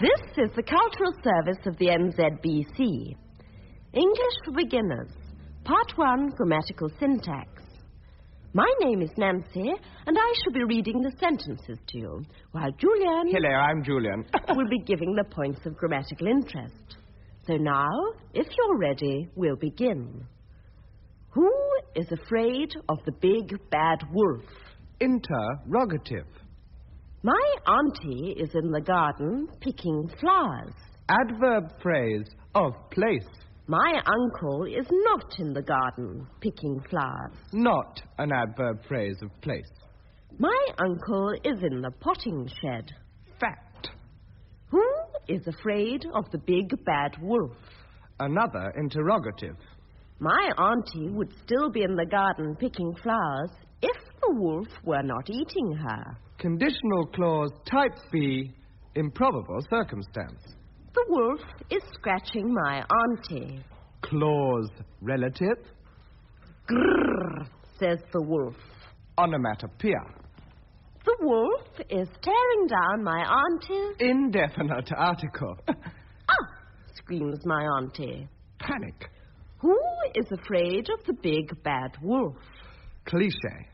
This is the cultural service of the NZBC. English for Beginners, Part 1, Grammatical Syntax. My name is Nancy, and I shall be reading the sentences to you, while Julian... Hello, I'm Julian. ...will be giving the points of grammatical interest. So now, if you're ready, we'll begin. Who is afraid of the big bad wolf? Interrogative. My auntie is in the garden picking flowers. Adverb phrase of place. My uncle is not in the garden picking flowers. Not an adverb phrase of place. My uncle is in the potting shed. Fact. Who is afraid of the big bad wolf? Another interrogative. My auntie would still be in the garden picking flowers if the wolf were not eating her. Conditional clause type B, improbable circumstance. The wolf is scratching my auntie. Clause relative. Grrr, says the wolf. Onomatopoeia. The wolf is tearing down my auntie's... Indefinite article. Screams my auntie. Panic. Who is afraid of the big bad wolf? Cliché.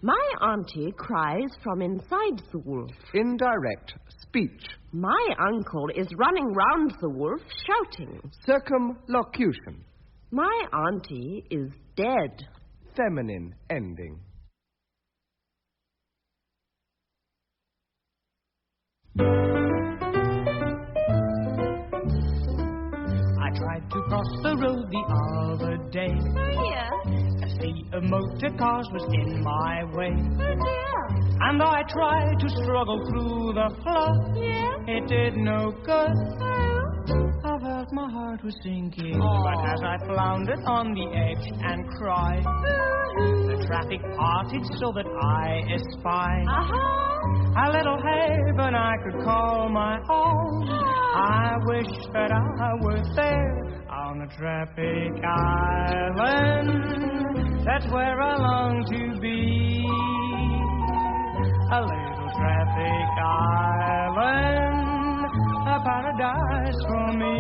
My auntie cries from inside the wolf. Indirect speech. My uncle is running round the wolf shouting. Circumlocution. My auntie is dead. Feminine ending. I tried to cross the road the other day. Oh, yeah? A sea of motor cars was in my way. Oh, dear. And I tried to struggle through the flood. Yeah? It did no good. Oh. I felt my heart was sinking. Oh. But as I floundered on the edge and cried, the traffic parted so that I espied a little haven I could call my own. I wish that I were there on a traffic island. That's where I long to be. A little traffic island, a paradise for me.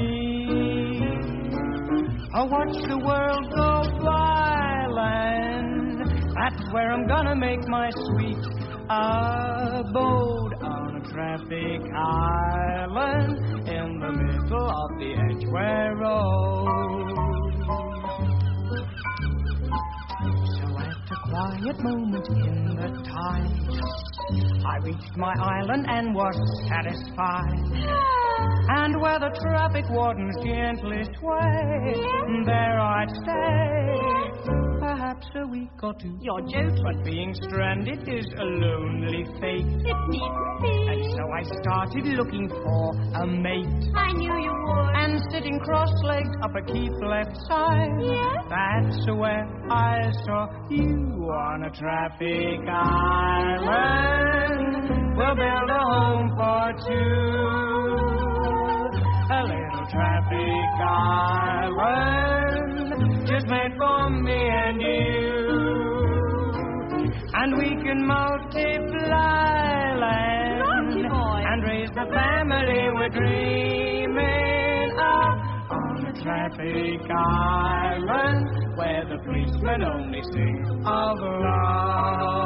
Oh, watch the world go by, land. That's where I'm gonna make my sweet abode, on a traffic island in the middle of the Edgware Road. So at a quiet moment in the tide, I reached my island and was satisfied. And where the traffic wardens gently sway, there I'd stay, perhaps a week or two. You're joking. But being stranded is a lonely fate. It needn't be. And so I started looking for a mate. I knew you would. And sitting cross-legged up a keep left side, that's where I saw you on a traffic island. We'll build a home for two. A little traffic island just made for me and you. And we can multiply land and raise the family we're dreaming of, on a traffic island where the policemen only sing of love.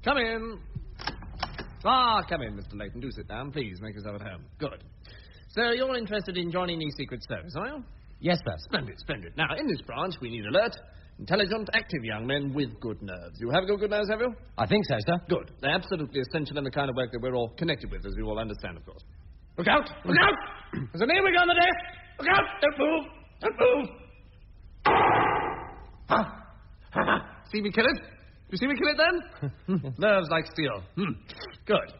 Come in. Come in, Mr. Layton. Do sit down, please. Make yourself at home. Good. So you're interested in joining the Secret Service, are you? Yes, sir. Splendid, splendid. Now, in this branch, we need alert, intelligent, active young men with good nerves. You have good nerves, have you? I think so, sir. Good. They're absolutely essential in the kind of work that we're all connected with, as you all understand, of course. Look out! Look out! There's an earwig on the desk! Look out! Don't move! Don't move! See me kill it? You see me kill it then? Nerves like steel. Good.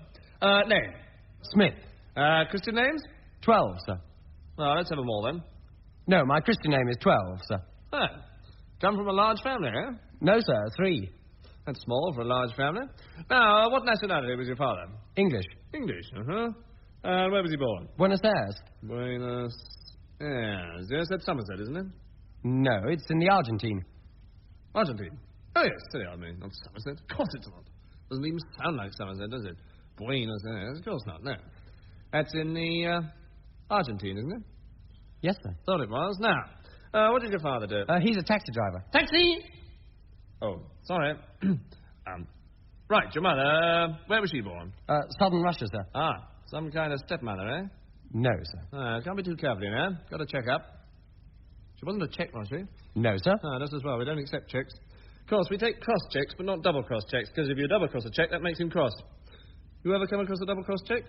Name? Smith. Christian names? 12, sir. Well, let's have them all, then. No, my Christian name is 12, sir. Ah, come from a large family, eh? No, sir, 3. That's small for a large family. Now, what nationality was your father? English. English, uh-huh. And where was he born? Buenos Aires. Buenos Aires. Yes, that's Somerset, isn't it? No, it's in the Argentine. Argentine. Oh, yes, silly I mean, not Somerset. Of course it's not. Doesn't even sound like Somerset, does it? Buenos Aires. Of course not, no. That's in the, Argentine, isn't it? Yes, sir. Thought it was. Now, what did your father do? He's a taxi driver. Taxi! Oh, sorry. Right, your mother, where was she born? Southern Russia, sir. Ah, some kind of stepmother, eh? No, sir. Can't be too careful, you know. Got to check up. She wasn't a Czech, was she? No, sir. Ah, just as well. We don't accept checks. Of course, we take cross checks, but not double cross checks, because if you double cross a check, that makes him cross. You ever come across a double cross check?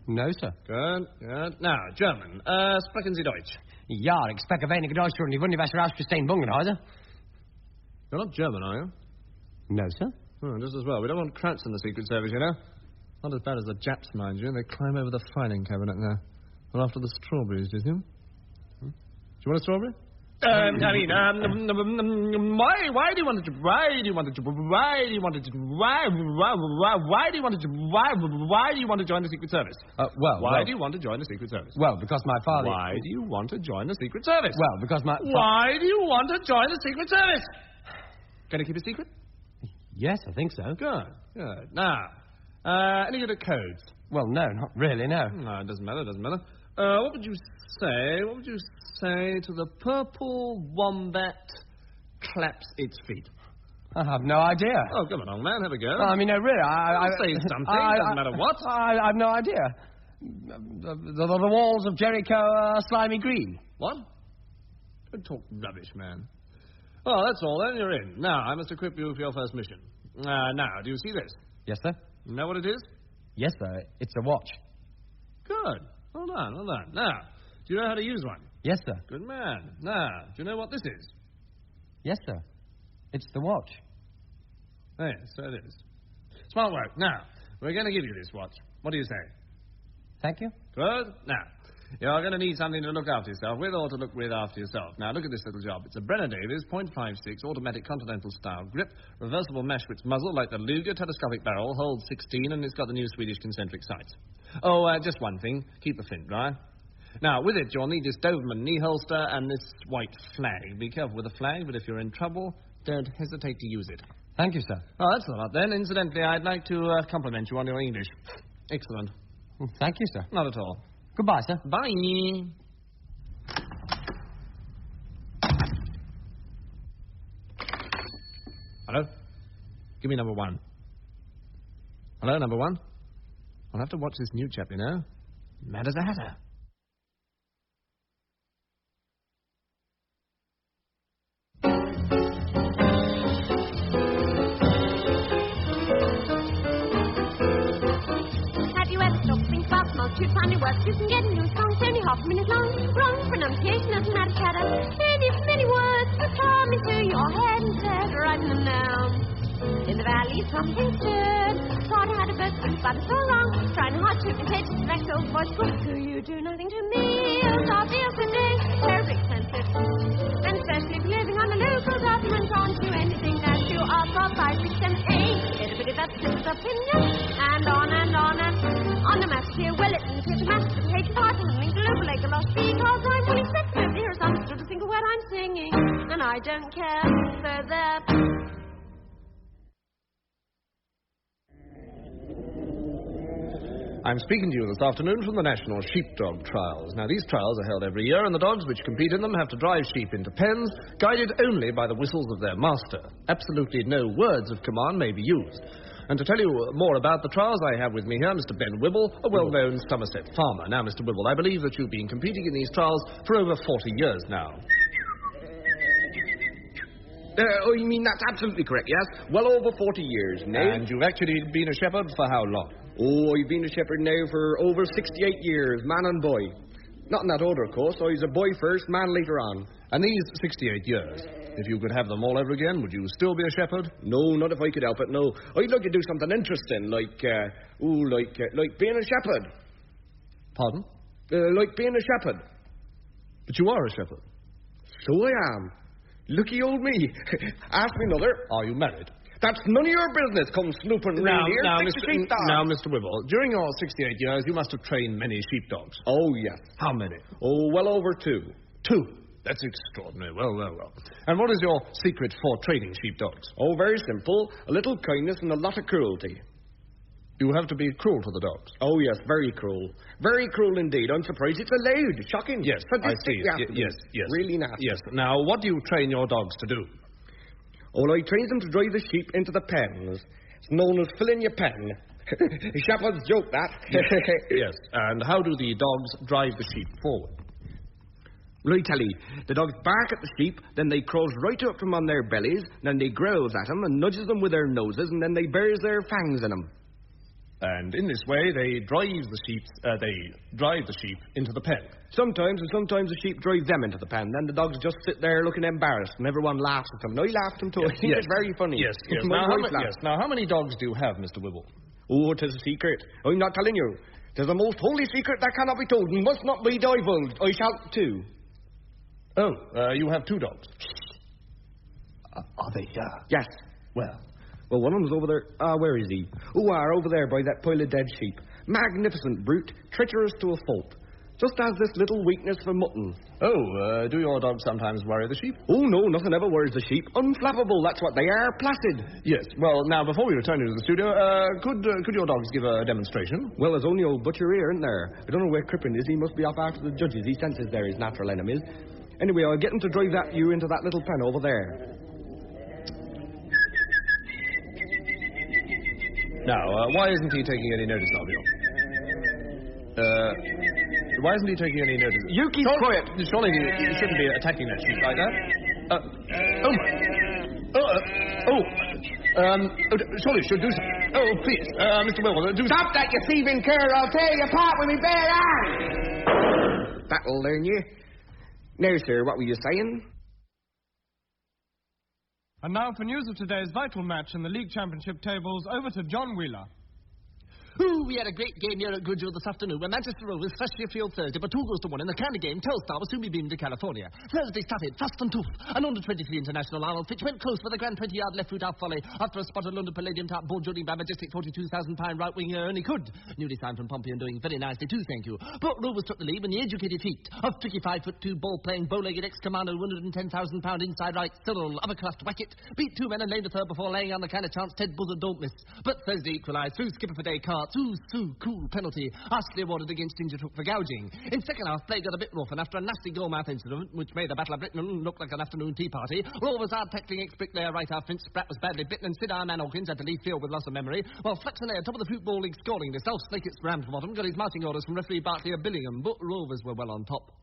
No, sir. Good, good. Now, German. Sprechen Sie Deutsch? Ja, ich spreche wenig Deutsch und die Wunderwasser ausgestehen Bungenhäuser. You're not German, are you? No, sir. Oh, just as well. We don't want Krauts in the Secret Service, you know. Not as bad as the Japs, mind you. They climb over the filing cabinet there. Well, after the strawberries, do you? Do you want a strawberry? Why do you want to join the Secret Service? Why do you want to join the Secret Service? Well, because my father... Why do you want to join the Secret Service? Well, because my... Why do you want to join the Secret Service? Can you keep a secret? Yes, I think so. Good, good. Now, any good at codes? Well, no, not really, no. No, it doesn't matter, what would you say to the purple wombat claps its feet? I have no idea. Oh, come on, old man, have a go. I mean, no, really, I'll say something, doesn't matter what. I have no idea. The walls of Jericho are slimy green. What? Don't talk rubbish, man. Well, that's all then, you're in. Now, I must equip you for your first mission. Now, do you see this? Yes, sir. Know what it is? Yes, sir, it's a watch. Good. Hold on. Now, do you know how to use one? Yes, sir. Good man. Now, do you know what this is? Yes, sir. It's the watch. Yes, so it is. Smart work. Now, we're going to give you this watch. What do you say? Thank you. Good. Now, you're going to need something to look after yourself with or to look with after yourself. Now, look at this little job. It's a Brenner Davies .56 automatic continental style grip, reversible Maschwitz muzzle like the Luger, telescopic barrel, holds 16, and it's got the new Swedish concentric sights. Oh, just one thing. Keep the flint dry. Now, with it, you'll need this Doberman knee holster and this white flag. Be careful with the flag, but if you're in trouble, don't hesitate to use it. Thank you, sir. Oh, that's a lot then. Incidentally, I'd like to compliment you on your English. Excellent. Thank you, sir. Not at all. Goodbye, sir. Bye. Hello? Give me number 1. Hello, number 1? I'll have to watch this new chap, you know. Mad as a hatter. Multitude funny words, you can get new songs, only half a minute long. Wrong pronunciation doesn't matter, chatter. Many words will come into your head instead of writing them down. In the valley, something stood. Thought I had a bird, but it's all wrong. Trying hard to imitate the direct old voice. What do you do? Nothing to me. Oh, God, feels a day terribly expensive. And especially if you're living on a local government, can't do anything that you are for 5, 6, 7, 8. Little bit of that difference of opinion. And on and on and on the mass here, well, it didn't fit the mass, but take part in the global like a lost because I'm fully set to hear us understood a single word I'm singing, and I don't care further. I'm speaking to you this afternoon from the National Sheepdog Trials. Now, these trials are held every year, and the dogs which compete in them have to drive sheep into pens, guided only by the whistles of their master. Absolutely no words of command may be used. And to tell you more about the trials, I have with me here Mr. Ben Wibble, a well-known Somerset farmer. Now, Mr. Wibble, I believe that you've been competing in these trials for over 40 years now. Oh, you mean that's absolutely correct, yes? Well over 40 years now. And you've actually been a shepherd for how long? Oh, I've been a shepherd now for over 68 years, man and boy. Not in that order, of course. I was a boy first, man later on. And these 68 years, if you could have them all over again, would you still be a shepherd? No, not if I could help it, no. I'd like to do something interesting, like being a shepherd. Pardon? Like being a shepherd. But you are a shepherd. So I am. Lucky old me. Ask me another. Are you married? That's none of your business. Come snooping round here. Now, Mr. Wibble, during your 68 years, you must have trained many sheepdogs. Oh, yes. How many? Oh, well over 2. 2? That's extraordinary. Well. And what is your secret for training sheepdogs? Oh, very simple. A little kindness and a lot of cruelty. You have to be cruel to the dogs. Oh, yes, very cruel. Very cruel indeed. I'm surprised it's allowed. Shocking. Yes, I see. Yes. Really nasty. Yes. Now, what do you train your dogs to do? Oh, I train them to drive the sheep into the pens. It's known as filling your pen. Shepherd's joke, that. Yes. And how do the dogs drive the sheep forward? Well, I tell you, the dogs bark at the sheep, then they crawls right up them on their bellies, then they growls at them and nudges them with their noses, and then they buries their fangs in them. And in this way, they drive the sheep into the pen. Sometimes the sheep drive them into the pen. Then the dogs just sit there looking embarrassed, and everyone laughs at them. And I laugh at them too. I think it's very funny. Yes. Now, how many dogs do you have, Mr. Wibble? Oh, 'tis a secret. I'm not telling you. 'Tis a most holy secret that cannot be told and must not be divulged. I shall too. Oh, you have 2 dogs. Are they, Yes. Well, one of them's over there. Where is he? Over there by that pile of dead sheep. Magnificent brute, treacherous to a fault. Just has this little weakness for mutton. Oh, do your dogs sometimes worry the sheep? Oh, no, nothing ever worries the sheep. Unflappable, that's what they are, placid. Yes. Well, now, before we return you to the studio, could your dogs give a demonstration? Well, there's only old Butcher here, isn't there? I don't know where Crippen is. He must be off after the judges. He senses they're his natural enemies. Anyway, I'll get him to drive you into that little pen over there. Now, why isn't he taking any notice of you? Why isn't he taking any notice? You keep quiet. Surely you shouldn't be attacking that sheep like that. Surely you should do something. Oh, please, Mr. Wibble, do Stop that, you thieving cur. I'll tear you apart with me bare arm. That'll learn you. Now, sir, what were you saying? And now for news of today's vital match in the League Championship tables, over to John Wheeler. Ooh, we had a great game here at Goodwood this afternoon, where Manchester Rovers first Sheffield Thursday, but 2 goals to 1 in the candy game. Telstar was soon be beamed to California. Thursday started fast and tough. An under-23 international Arnold Fitch went close for the grand 20-yard left-foot half volley after a spotted London Palladium top ball judging by majestic £42,000 right winger, and he could. Newly signed from Pompey and doing very nicely too, thank you. But Rovers took the lead when the educated feet of tricky 5'2" ball-playing, bow-legged ex-commando, £110,000 inside right, Cyril upperclassed Wackett, beat 2 men and named a third before laying on the kind of chance Ted Buzzard don't miss. But Thursday equalised through skipper for Descartes, cool penalty, harshly awarded against Ginger Took for gouging. In second half, play got a bit rough, and after a nasty goal-mouth incident, which made the Battle of Britain look like an afternoon tea party, Rovers hard-tackling ex-bricklayer right half Vince Spratt was badly bitten, and Sid Man Hawkins had to leave field with loss of memory, while Flaxonair, top of the Football League scoring list, Elf Slakett's Ramsbottom got his marching orders from referee Barclay of Billingham, but Rovers were well on top.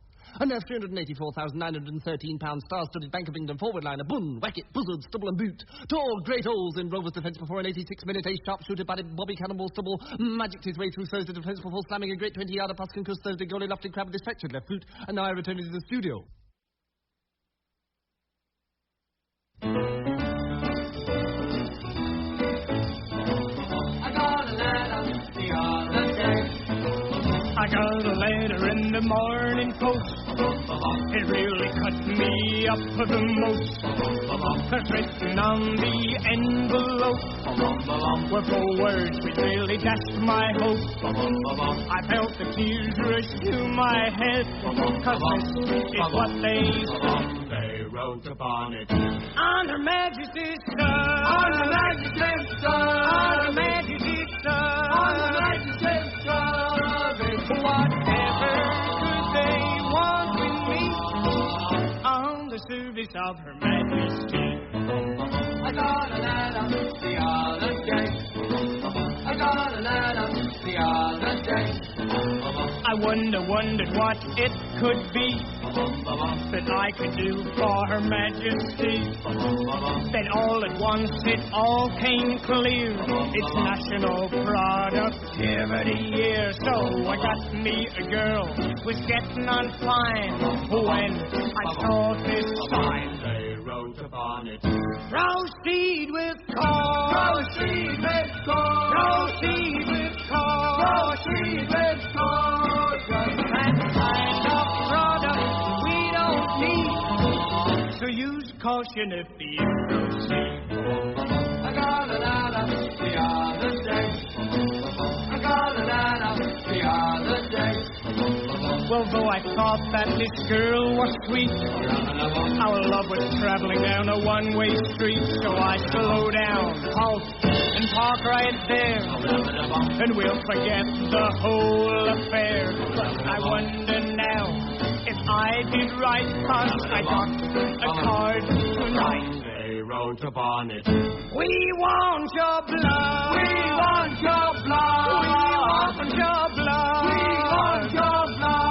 And their £384,913 star-studded Bank of England forward liner, Bunn, Wackett, Buzzard, Stubble and Boot, tore great holes in Rovers' defence before an 86-minute ace sharpshooter batted Bobby Cannonball Stubble magicked his way through Thursday defence before slamming a great 20-yarder pass concussed Thursday goalie Lofty Crab with distracted left foot, and now I return to the studio. I got a letter in the Morning Post. It really cut me up for the most. 'Cause written on the envelope were 4 words which really dashed my hope. I felt the tears rush to my head. 'Cause this is what they wrote upon it. On Her Majesty's son, on Her Majesty's son, on Her Majesty's son, on Her Majesty's son. Whatever could they want with me on the service of Her Majesty? I got a letter the other day. I got a letter the other day. I wondered what it could be that I could do for Her Majesty. Then all at once it all came clear. It's National Productivity Year. So I got me a girl was getting on fine when I saw this sign. They wrote upon it, proceed with cause. Proceed with cause. Proceed with cause. Proceed with cause. That kind of product we caution if you proceed. I got a letter the other day. I got a letter the other day. Well, though I thought that this girl was sweet, our love was traveling down a one-way street. So I slow down, halt, and park right there, and we'll forget the whole affair. But I wonder now if I did right, 'cause I got a card tonight. They wrote upon it. We want your blood. We want your blood. We want your blood. We want your blood.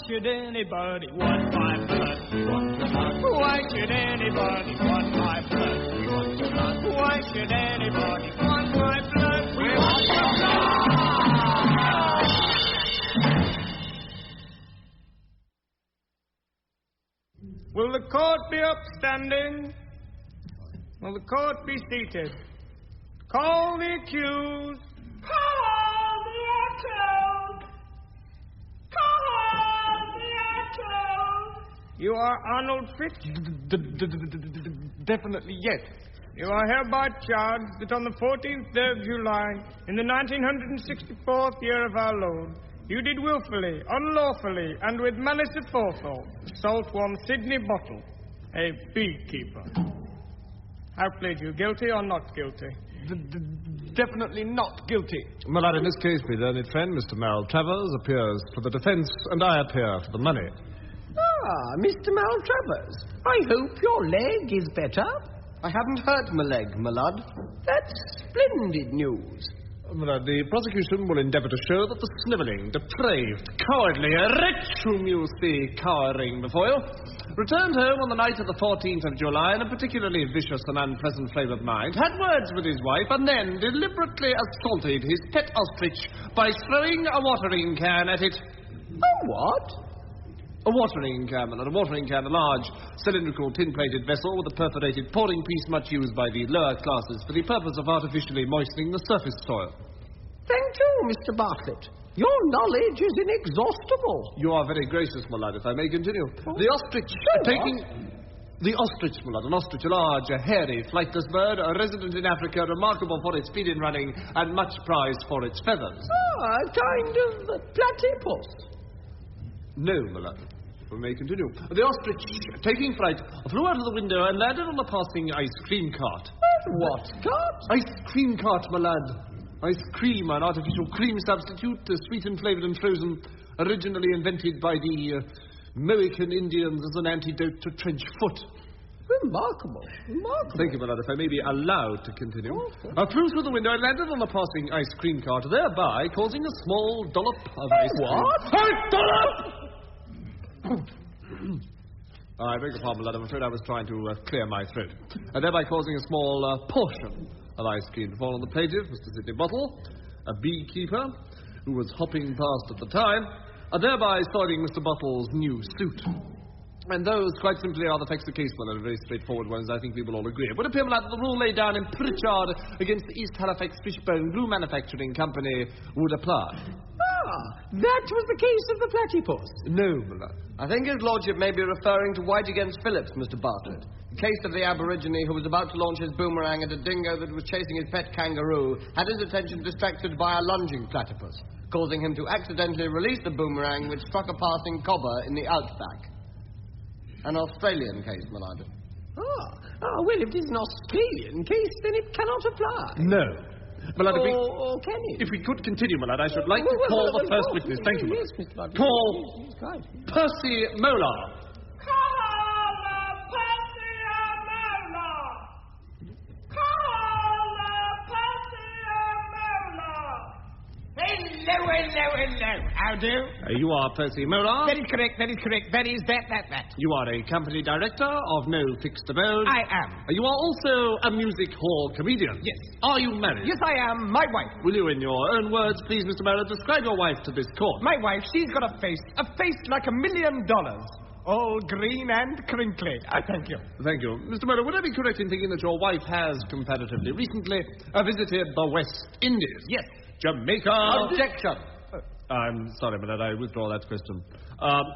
Should anybody want my blood? Why should anybody want my blood? Why should anybody want my blood? We want your blood! Will the court be upstanding? Will the court be seated? Call the accused. Call the accused. You are Arnold Fitch? Definitely yes. You are hereby charged that on the 14th day of July, in the 1964th year of our Lord, you did willfully, unlawfully, and with malice aforethought, assault one Sidney Bottle, a beekeeper. How plead you, guilty or not guilty? Definitely not guilty. My lad, in this case, my learned friend, Mr. Maltravers, appears for the defence, and I appear for the money. Ah, Mr. Maltravers, I hope your leg is better. I haven't hurt my leg, my lad. That's splendid news. My lad, the prosecution will endeavour to show that the snivelling, depraved, cowardly wretch whom you see cowering before you returned home on the night of the 14th of July in a particularly vicious and unpleasant frame of mind, had words with his wife, and then deliberately assaulted his pet ostrich by throwing a watering can at it. A what? A watering can, my lad, a watering can, a large cylindrical tin-plated vessel with a perforated pouring piece much used by the lower classes for the purpose of artificially moistening the surface soil. Thank you, Mr. Bartlett. Your knowledge is inexhaustible. You are very gracious, my lad, if I may continue. The ostrich, The ostrich, my lad, an ostrich, a large, a hairy, flightless bird, a resident in Africa, remarkable for its speed in running, and much prized for its feathers. Ah, a kind of platypus. No, my lad. We may continue. The ostrich, taking fright, flew out of the window and landed on the passing ice cream cart. What cart? Ice cream cart, my lad. Ice cream, an artificial cream substitute, sweetened, flavoured and frozen, originally invented by the Mohican Indians as an antidote to trench foot. Remarkable. Thank you, my lad, if I may be allowed to continue. Flew through the window and landed on the passing ice cream cart, thereby causing a small dollop of ice cream. What? A dollop! I beg your pardon, lad. I'm afraid I was trying to clear my throat. Thereby causing a small portion of ice cream to fall on the plaintiff, Mr. Sidney Bottle, a beekeeper, who was hopping past at the time, thereby spoiling Mr. Bottle's new suit. And those, quite simply, are the facts of the case, well, very straightforward ones, I think we will all agree. It would appear, lad, that the rule laid down in Pritchard against the East Halifax Fishbone Glue Manufacturing Company would apply. Ah, that was the case of the platypus. No, my lad. I think his lordship may be referring to White against Phillips, Mr. Bartlett. The case of the aborigine who was about to launch his boomerang at a dingo that was chasing his pet kangaroo had his attention distracted by a lunging platypus, causing him to accidentally release the boomerang which struck a passing cobber in the outback. An Australian case, my lad. Well, if it is an Australian case, then it cannot apply. No. My lad, or can it? If we could continue, my lad, I should like to call the first witness. Thank you, my lad. Yes, Mr. Bartlett. Call Yes, right. Percy Molar. Hello. How do? You are Percy Molar. That is correct. That is that. You are a company director of no fixed abode. I am. You are also a music hall comedian. Yes. Are you married? Yes, I am. My wife. Will you, in your own words, please, Mr. Molar, describe your wife to this court? My wife, she's got a face like $1 million. All green and crinkly. Thank you. Thank you. Mr. Molar, would I be correct in thinking that your wife has, comparatively recently, visited the West Indies? Yes. Jamaica. Objection. I'm sorry, my lad, I withdraw that question.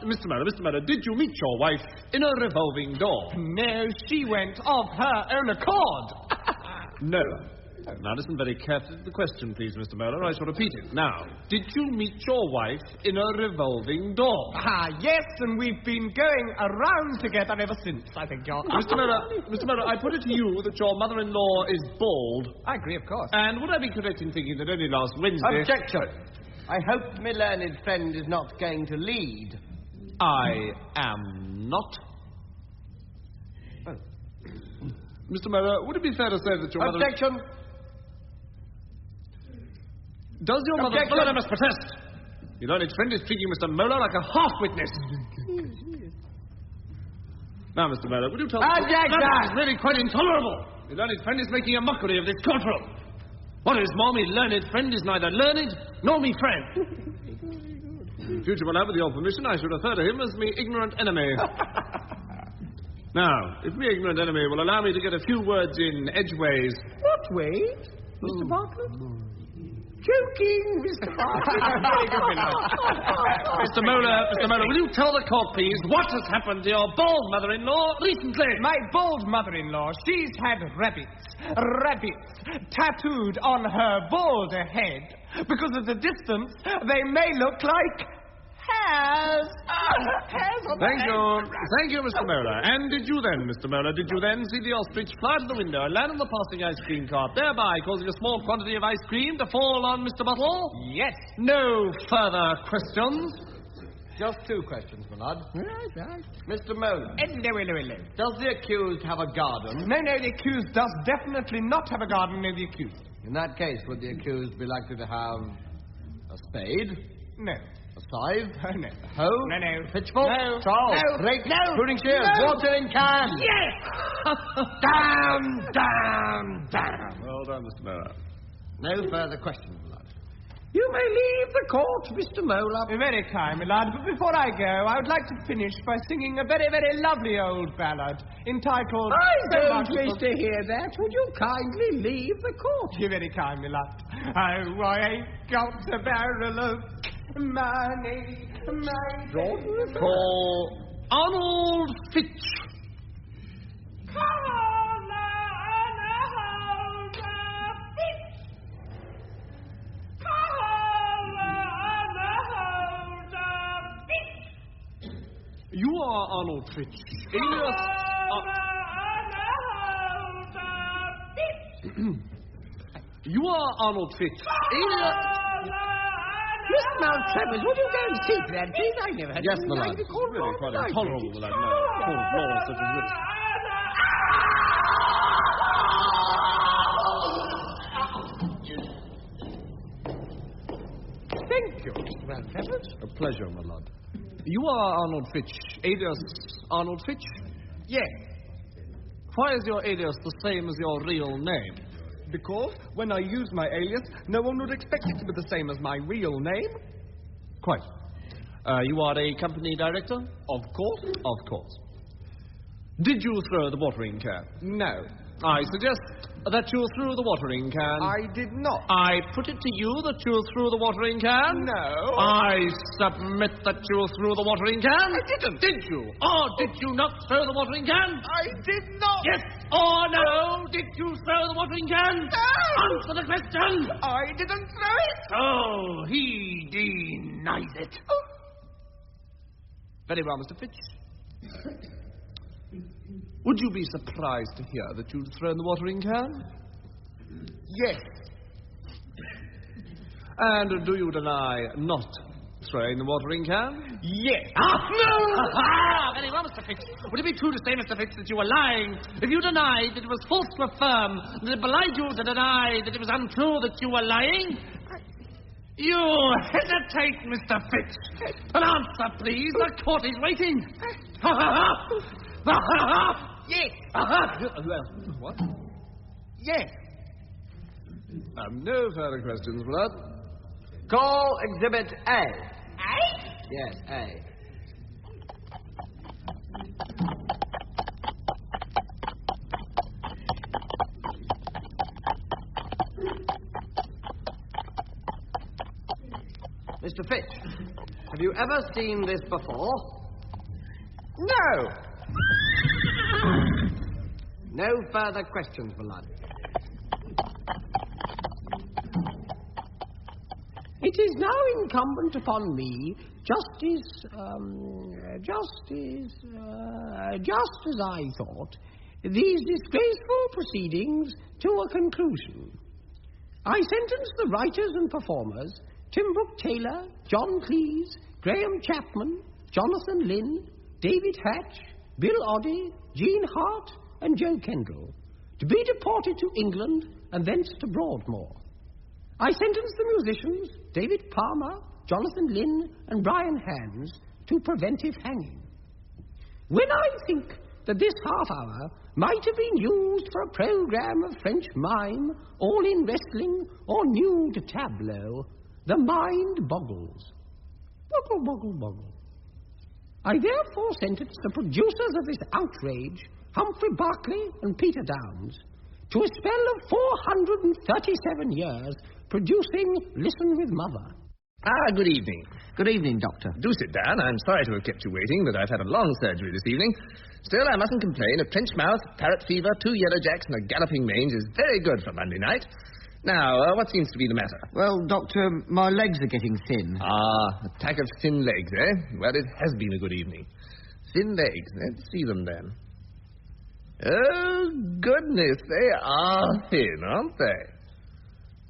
Mr. Miller, did you meet your wife in a revolving door? No, she went of her own accord. No. Now listen very carefully to the question, please, Mr. Miller. I shall repeat it. Now, did you meet your wife in a revolving door? Yes, and we've been going around together ever since, I think, John. Mr. Miller, I put it to you that your mother-in-law is bald. I agree, of course. And would I be correct in thinking that only last Wednesday... Objection! I hope my learned friend is not going to lead. I am not. Oh. Mr. Miller, would it be fair to say that your mother... Objection! Does your mother... Objection! Miller, I must protest. Your learned friend is treating Mr. Moeller like a half-witness. Now, Mr. Moeller, would you tell me... Objection! That is really quite intolerable. Your learned friend is making a mockery of this courtroom. What is more, me learned friend is neither learned nor me friend. In future, my lad, with your permission, I should refer to him as me ignorant enemy. Now, if me ignorant enemy will allow me to get a few words in edgeways... What way? Mr. Barclay? Joking, Mr. Barclay. Very good, Mr. Moeller, will you tell the court, please, what has happened to your bald mother-in-law recently? My bald mother-in-law, she's had rabbits tattooed on her bald head. Because of the distance, they may look like hairs. Hairs on the head. Thank you, Mr. Moeller. And did you then, Mr. Moeller, see the ostrich fly to the window and land on the passing ice cream cart, thereby causing a small quantity of ice cream to fall on Mr. Buttle? Yes. No further questions? Just two questions, my lad. Right. Mr. Moeller, Hello. does the accused have a garden? No, the accused does definitely not have a garden near the accused. In that case, would the accused be likely to have a spade? No. A scythe? No. A hoe? No. Pitchfork? No. Trowel? No. Rake? No. Pruning shears? No. Watering can? Yes! Damn! Well done, Mr. Moeller. No further questions, my lad. You may leave the court, Mr. Moeller. Very kind, my lad, but before I go, I would like to finish by singing a very, very lovely old ballad entitled... I don't wish to hear that. Would you kindly leave the court? You're very kind, my lad. Oh, I ain't got a barrel of money. For Arnold Fitch. You are Arnold Fitch, alias... You are Arnold Fitch, alias... Mr. Maltravers, would you go and see to that, please? I never had Yes, anything my like lad. the court Really room. quite intolerable, my lad. No, court of law such as this. Thank you, Mr. Maltravers. A pleasure, my lord. You are Arnold Fitch, alias Arnold Fitch? Yes, Why is your alias the same as your real name? because when I use my alias, no one would expect it to be the same as my real name. Quite. You are a company director? Of course. Of course. Did you throw the watering can? No, I suggest that you threw the watering can. I did not. I put it to you that you threw the watering can. No. I submit that you threw the watering can. I didn't. Did you? Or did you not throw the watering can? I did not. Yes or no? Did you throw the watering can? No. Answer the question. I didn't throw it. Oh, he denies it. Oh. Very well, Mr. Fitch. Would you be surprised to hear that you'd thrown the watering can? Yes. And do you deny not throwing the watering can? Yes. No! Very well, Mr. Fitch. Would it be true to say, Mr. Fitch, that you were lying if you denied that it was false to affirm, that it belied you to deny that it was untrue that you were lying? You hesitate, Mr. Fitch. An answer, please. The court is waiting. Yes. What? Yes. No further questions, Blood. Call Exhibit A. A? Yes, A. Mr. Fitch, have you ever seen this before? No. No further questions, my lad. It is now incumbent upon me, just as I thought, these disgraceful proceedings to a conclusion. I sentence the writers and performers, Tim Brooke-Taylor, John Cleese, Graeme Chapman, Jonothan Lynn, David Hatch, Bill Oddie, Jean Hart, and Joe Kendall, to be deported to England and thence to Broadmoor. I sentence the musicians, David Palmer, Jonathan Lynn, and Brian Hands, to preventive hanging. When I think that this half hour might have been used for a programme of French mime, all in wrestling, or nude tableau, the mind boggles. Boggle, boggle, boggle. I therefore sentence the producers of this outrage, Humphrey Barclay and Peter Downs, to a spell of 437 years, producing Listen with Mother. Good evening. Good evening, Doctor. Do sit down. I'm sorry to have kept you waiting, but I've had a long surgery this evening. Still, I mustn't complain. A pinched mouth, parrot fever, 2 yellow jacks, and a galloping mange is very good for Monday night. Now, what seems to be the matter? Well, Doctor, my legs are getting thin. Attack of thin legs, eh? Well, it has been a good evening. Thin legs. Let's see them then. Oh, goodness, they are thin, aren't they?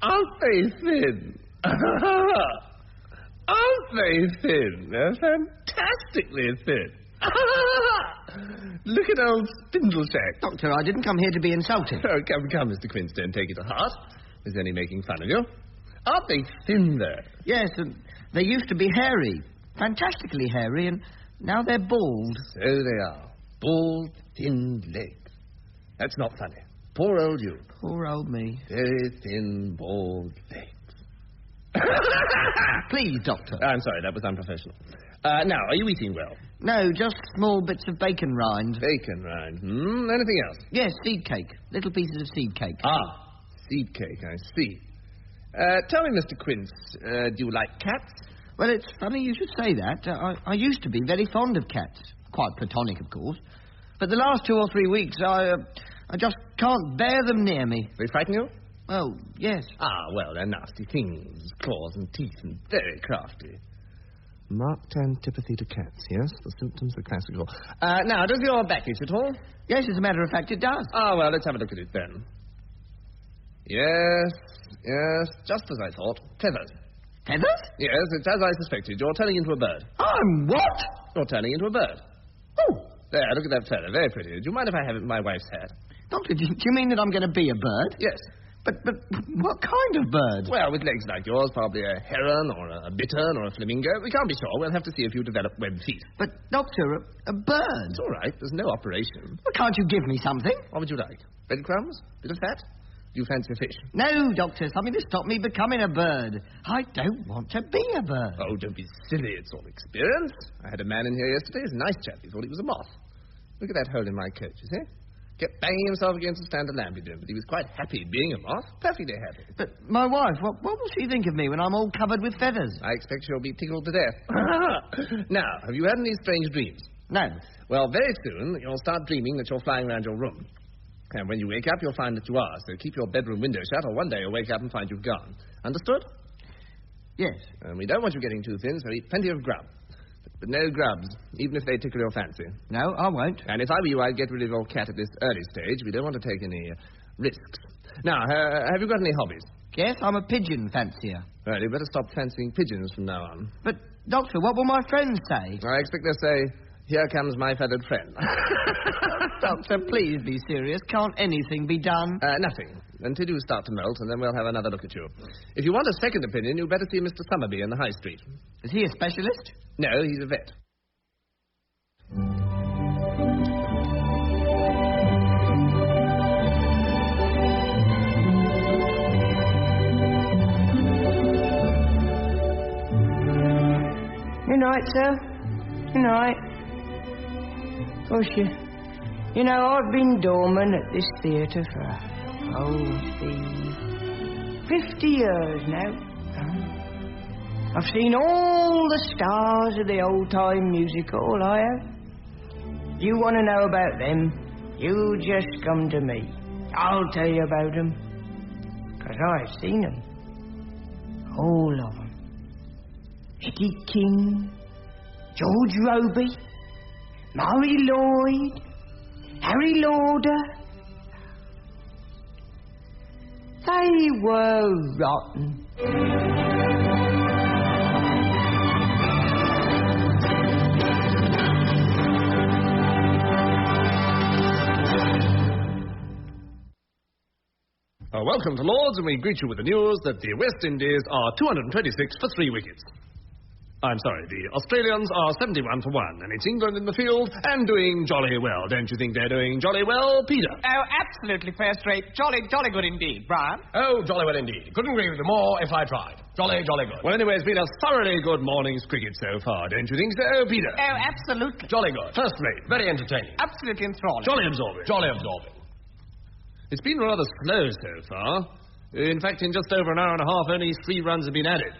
Aren't they thin? Aren't they thin? They're fantastically thin. Look at old Spindleshack. Doctor, I didn't come here to be insulted. Oh, come, Mr. Quince, don't take it to heart. There's only making fun of you. Aren't they thin, though? Yes, and they used to be hairy. Fantastically hairy, and now they're bald. So they are. Bald, thin legs. That's not funny. Poor old you. Poor old me. Very thin, bald legs. Please, Doctor. I'm sorry, that was unprofessional. Now, are you eating well? No, just small bits of bacon rind. Bacon rind. Anything else? Yes, seed cake. Little pieces of seed cake. Seed cake, I see. Tell me, Mr. Quince, do you like cats? Well, it's funny you should say that. I used to be very fond of cats. Quite platonic, of course. But the last 2 or 3 weeks, I just can't bear them near me. They frighten you? Oh, yes. Well, they're nasty things. Claws and teeth and very crafty. Marked antipathy to cats, yes? The symptoms are classical. Now, does your back itch at all? Yes, as a matter of fact, it does. Well, let's have a look at it then. Yes, just as I thought. Feathers. Feathers? Yes, it's as I suspected. You're turning into a bird. I'm what? You're turning into a bird. Oh. There, look at that feather. Very pretty. Do you mind if I have it in my wife's hat? Doctor, do you mean that I'm going to be a bird? Yes. But what kind of bird? Well, with legs like yours, probably a heron or a bittern or a flamingo. We can't be sure. We'll have to see if you develop webbed feet. But, Doctor, a bird? It's all right. There's no operation. Well, can't you give me something? What would you like? Breadcrumbs? Bit of fat? Do you fancy a fish? No, Doctor. Something to stop me becoming a bird. I don't want to be a bird. Oh, don't be silly. It's all experience. I had a man in here yesterday. He's a nice chap. He thought he was a moth. Look at that hole in my coat, you see? Kept banging himself against the stand of lamp, he did, but he was quite happy being a moth. Perfectly happy. But my wife, what will she think of me when I'm all covered with feathers? I expect she'll be tickled to death. Now, have you had any strange dreams? No. Well, very soon you'll start dreaming that you're flying around your room. And when you wake up, you'll find that you are. So keep your bedroom window shut, or one day you'll wake up and find you've gone. Understood? Yes. And we don't want you getting too thin, so eat plenty of grub. But no grubs, even if they tickle your fancy. No, I won't. And if I were you, I'd get rid of your cat at this early stage. We don't want to take any risks. Now, have you got any hobbies? Yes, I'm a pigeon fancier. Well, you better stop fancying pigeons from now on. But, Doctor, what will my friends say? I expect they'll say, here comes my feathered friend. Doctor, please be serious. Can't anything be done? Nothing. Until you start to melt, and then we'll have another look at you. If you want a second opinion, you'd better see Mr. Summerby in the High Street. Is he a specialist? No, he's a vet. Good night, sir. Good night. Of course, you know, I've been doorman at this theatre for, 50 years now. I've seen all the stars of the old-time music hall, I have. You want to know about them, you just come to me. I'll tell you about them. 'Cause I've seen them. All of them. Eddie King, George Roby, Murray Lloyd, Harry Lauder. They were rotten. Welcome to Lords, and we greet you with the news that the West Indies are 226 for 3 wickets. I'm sorry, the Australians are 71 for 1, and it's England in the field and doing jolly well. Don't you think they're doing jolly well, Peter? Oh, absolutely first rate. Jolly good indeed, Brian. Oh, jolly well indeed. Couldn't agree with you more if I tried. Jolly good. Well, anyway, it's been a thoroughly good morning's cricket so far, don't you think so, Peter? Oh, absolutely. Jolly good. First rate. Very entertaining. Absolutely enthralling. Jolly absorbing. Jolly absorbing. It's been rather slow so far. In fact, in just over an hour and a half, only 3 runs have been added.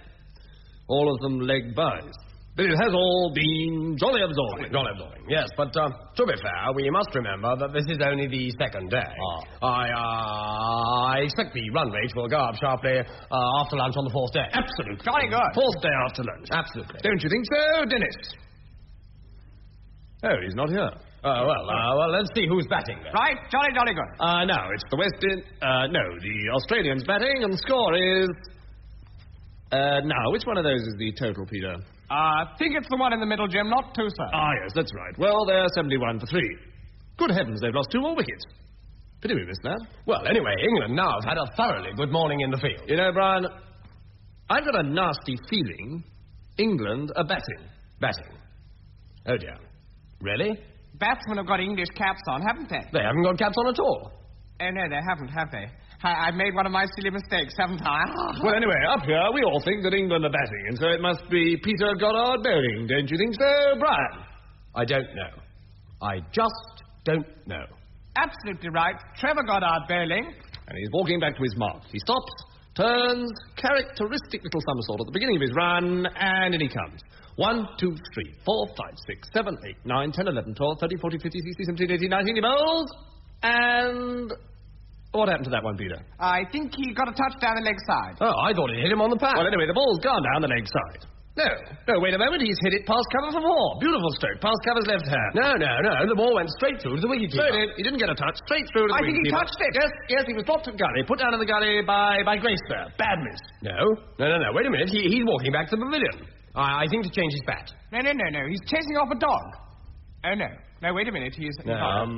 All of them leg buys. But it has all been jolly absorbing. Jolly absorbing, yes. But to be fair, we must remember that this is only the second day. I expect the run rate will go up sharply after lunch on the 4th day. Absolutely. Jolly good. 4th day after lunch. Absolutely. Don't you think so, Dennis? Oh, he's not here. Well, let's see who's batting then. Right, jolly good. No, it's the the Australians batting, and the score is... now, which one of those is the total, Peter? I think it's the one in the middle, Jim, not 2, sir. Ah, yes, that's right. Well, they're 71 for 3. Good heavens, they've lost 2 more wickets. Pity we missed that. Well, anyway, England now have had a thoroughly good morning in the field. You know, Brian, I've got a nasty feeling England are batting. Batting? Oh, dear. Really? Batsmen have got English caps on, haven't they? They haven't got caps on at all. Oh, no, they haven't, have they? I've made one of my silly mistakes, haven't I? Well, anyway, up here, we all think that England are batting, and so it must be Peter Goddard bowling, don't you think so, Brian? I don't know. I just don't know. Absolutely right. Trevor Goddard bowling. And he's walking back to his mark. He stops, turns, characteristic little somersault at the beginning of his run, and in he comes. 1, 2, 3, 4, 5, 6, 7, 8, 9, 10, 11, 12, 13, 14, 15, 16, 17, 18, 19, he bowls, and... What happened to that one, Peter? I think he got a touch down the leg side. Oh, I thought it hit him on the pad. Well, anyway, the ball's gone down the leg side. No, wait a moment, he's hit it past cover for 4. Beautiful stroke, past cover's left hand. No, the ball went straight through to the wicketkeeper. So it did. He didn't get a touch, straight through to the wicketkeeper. I think he touched it. Yes, he was dropped to the gully, put down in the gully by Grace there. Bad miss. No, wait a minute, he's walking back to the pavilion. I think to change his bat. No, he's chasing off a dog. Oh, no. No, wait a minute, he's... No. What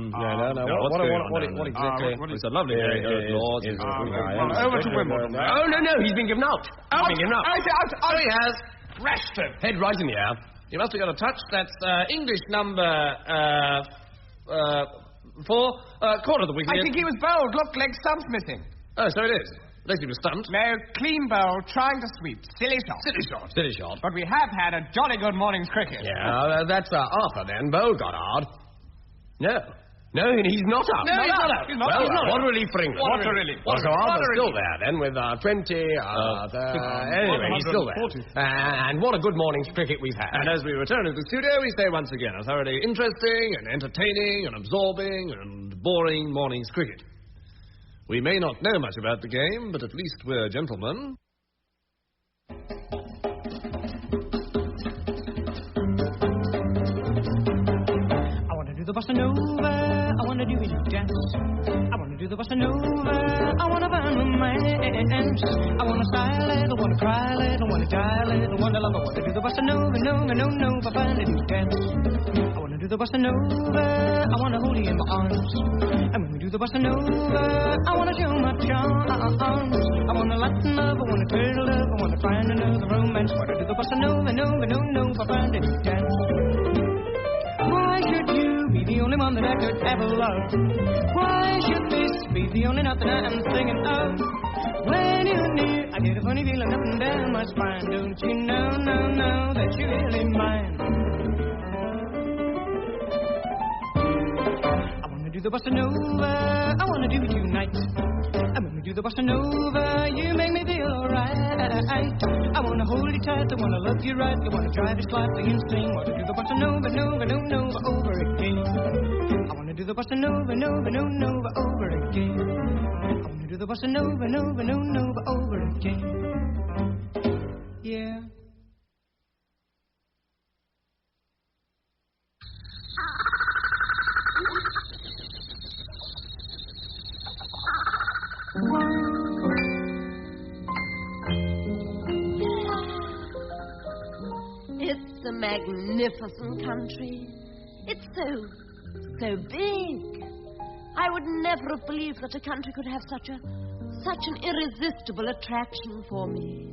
exactly... It's a lovely day, Lords. Over to Wimbledon. Oh, no, he's been given out. Out! He has. Rashed him. Head right in the air. He must have got a touch. That's English number 4, quarter of the wicket. I think he was bowled. Look, leg stump's missing. Oh, so it is. Unless he was stumped. No, clean bowl, trying to sweep. Silly shot. But we have had a jolly good morning's cricket. Yeah, that's Arthur then. Bowled Goddard. No, he's not out. No, he's not out. Well, what a relief for England. What a relief. Well, so Arthur's still there then with 20... anyway, he's still there. And what a good morning's cricket we've had. And as we return to the studio, we say once again, a thoroughly interesting and entertaining and absorbing and boring morning's cricket. We may not know much about the game, but at least we're gentlemen. I want to do the bossa nova, I want to do it dance. I want to do the bossa nova, I want to find romance. I want to style it, I want to cry it, I want to dial it, I want to love it. I want to do the bossa nova, no, find a new dance. I want to do the bossa nova, I want to hold you in my arms. And when we do the bossa nova, I want to show my charms. I want to lighten up, I want to curdle up, I want to find another romance. I want to do the bossa nova, no, find a new dance. Why should you be the only one that I could ever love? Why should this be the only note that I'm thinking of? When you're near, I get a funny feeling up and down my spine. Don't you know that you're really mine? I want to do the bossa nova, I want to do it tonight. And when we do the bossa nova, you make me feel alright. I want to hold you you tight, I wanna love you right, I wanna drive you slightly insane, wanna do the bossa nova, nova, nova, nova over again. I wanna do the bossa nova, nova, nova, nova over again. I wanna do the bossa nova, nova, nova, nova over again. Yeah. It's a magnificent country. It's so big. I would never have believed that a country could have such an irresistible attraction for me.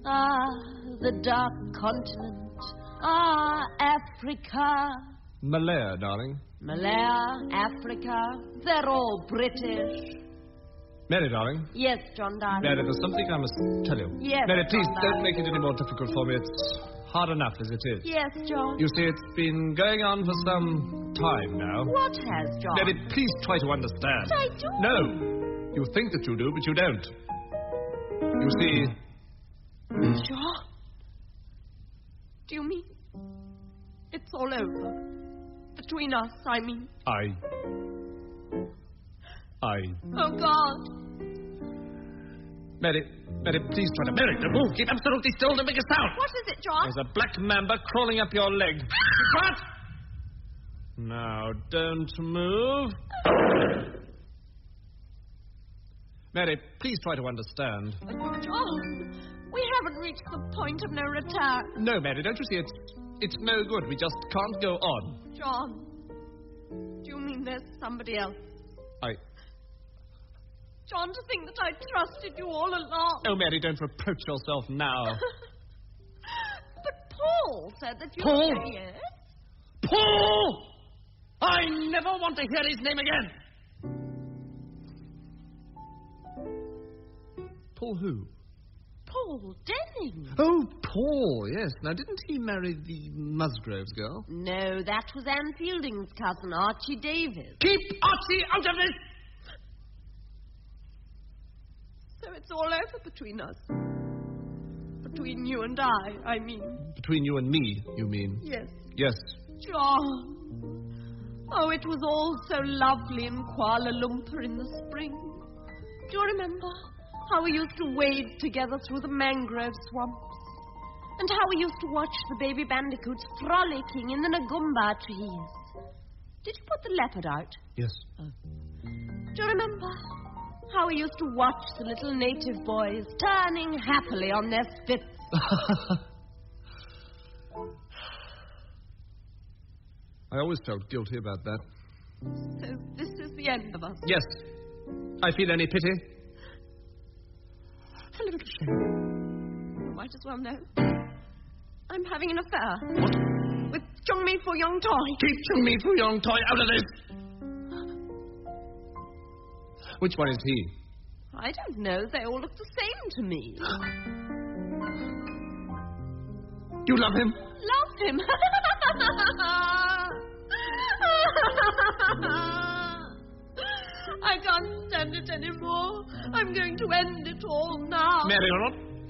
Ah, the dark continent. Ah, Africa. Malaya, darling. Malaya, Africa. They're all British. Mary, darling. Yes, John, darling. Mary, there's something I must tell you. Yes, Mary, please, John, don't make it any more difficult for me. It's hard enough as it is. Yes, John. You see, it's been going on for some time now. What has, John? Mary, please try to understand. But I do. No. You think that you do, but you don't. You see... John? Do you mean it's all over? Between us, I mean. Oh, God. Mary, please try to... Mary, don't move. Keep absolutely still. Don't make a sound. What is it, John? There's a black mamba crawling up your leg. What? Now, don't move. Mary, please try to understand. John, we haven't reached the point of no return. No, Mary, don't you see? It's no good. We just can't go on. John, do you mean there's somebody else? John, to think that I trusted you all along. Oh, Mary, don't reproach yourself now. But Paul said that you... Paul? Yes? Paul! I never want to hear his name again. Paul who? Paul Denning. Oh, Paul, yes. Now, didn't he marry the Musgroves girl? No, that was Anne Fielding's cousin, Archie Davis. Keep Archie out of this! So it's all over between us. Between you and I mean. Between you and me, you mean? Yes. Yes. John. Oh, it was all so lovely in Kuala Lumpur in the spring. Do you remember how we used to wade together through the mangrove swamps? And how we used to watch the baby bandicoots frolicking in the Nagumba trees? Did you put the leopard out? Yes. Do you remember how we used to watch the little native boys turning happily on their spits? I always felt guilty about that. So this is the end of us? Yes. I feel any pity? A little shame. You might as well know. I'm having an affair. What? With Chung Mi Fu Young Toy. Keep Chung Mi Fu Young Toy out of this! Which one is he? I don't know. They all look the same to me. You love him? Love him? I can't stand it anymore. I'm going to end it all now. Mary,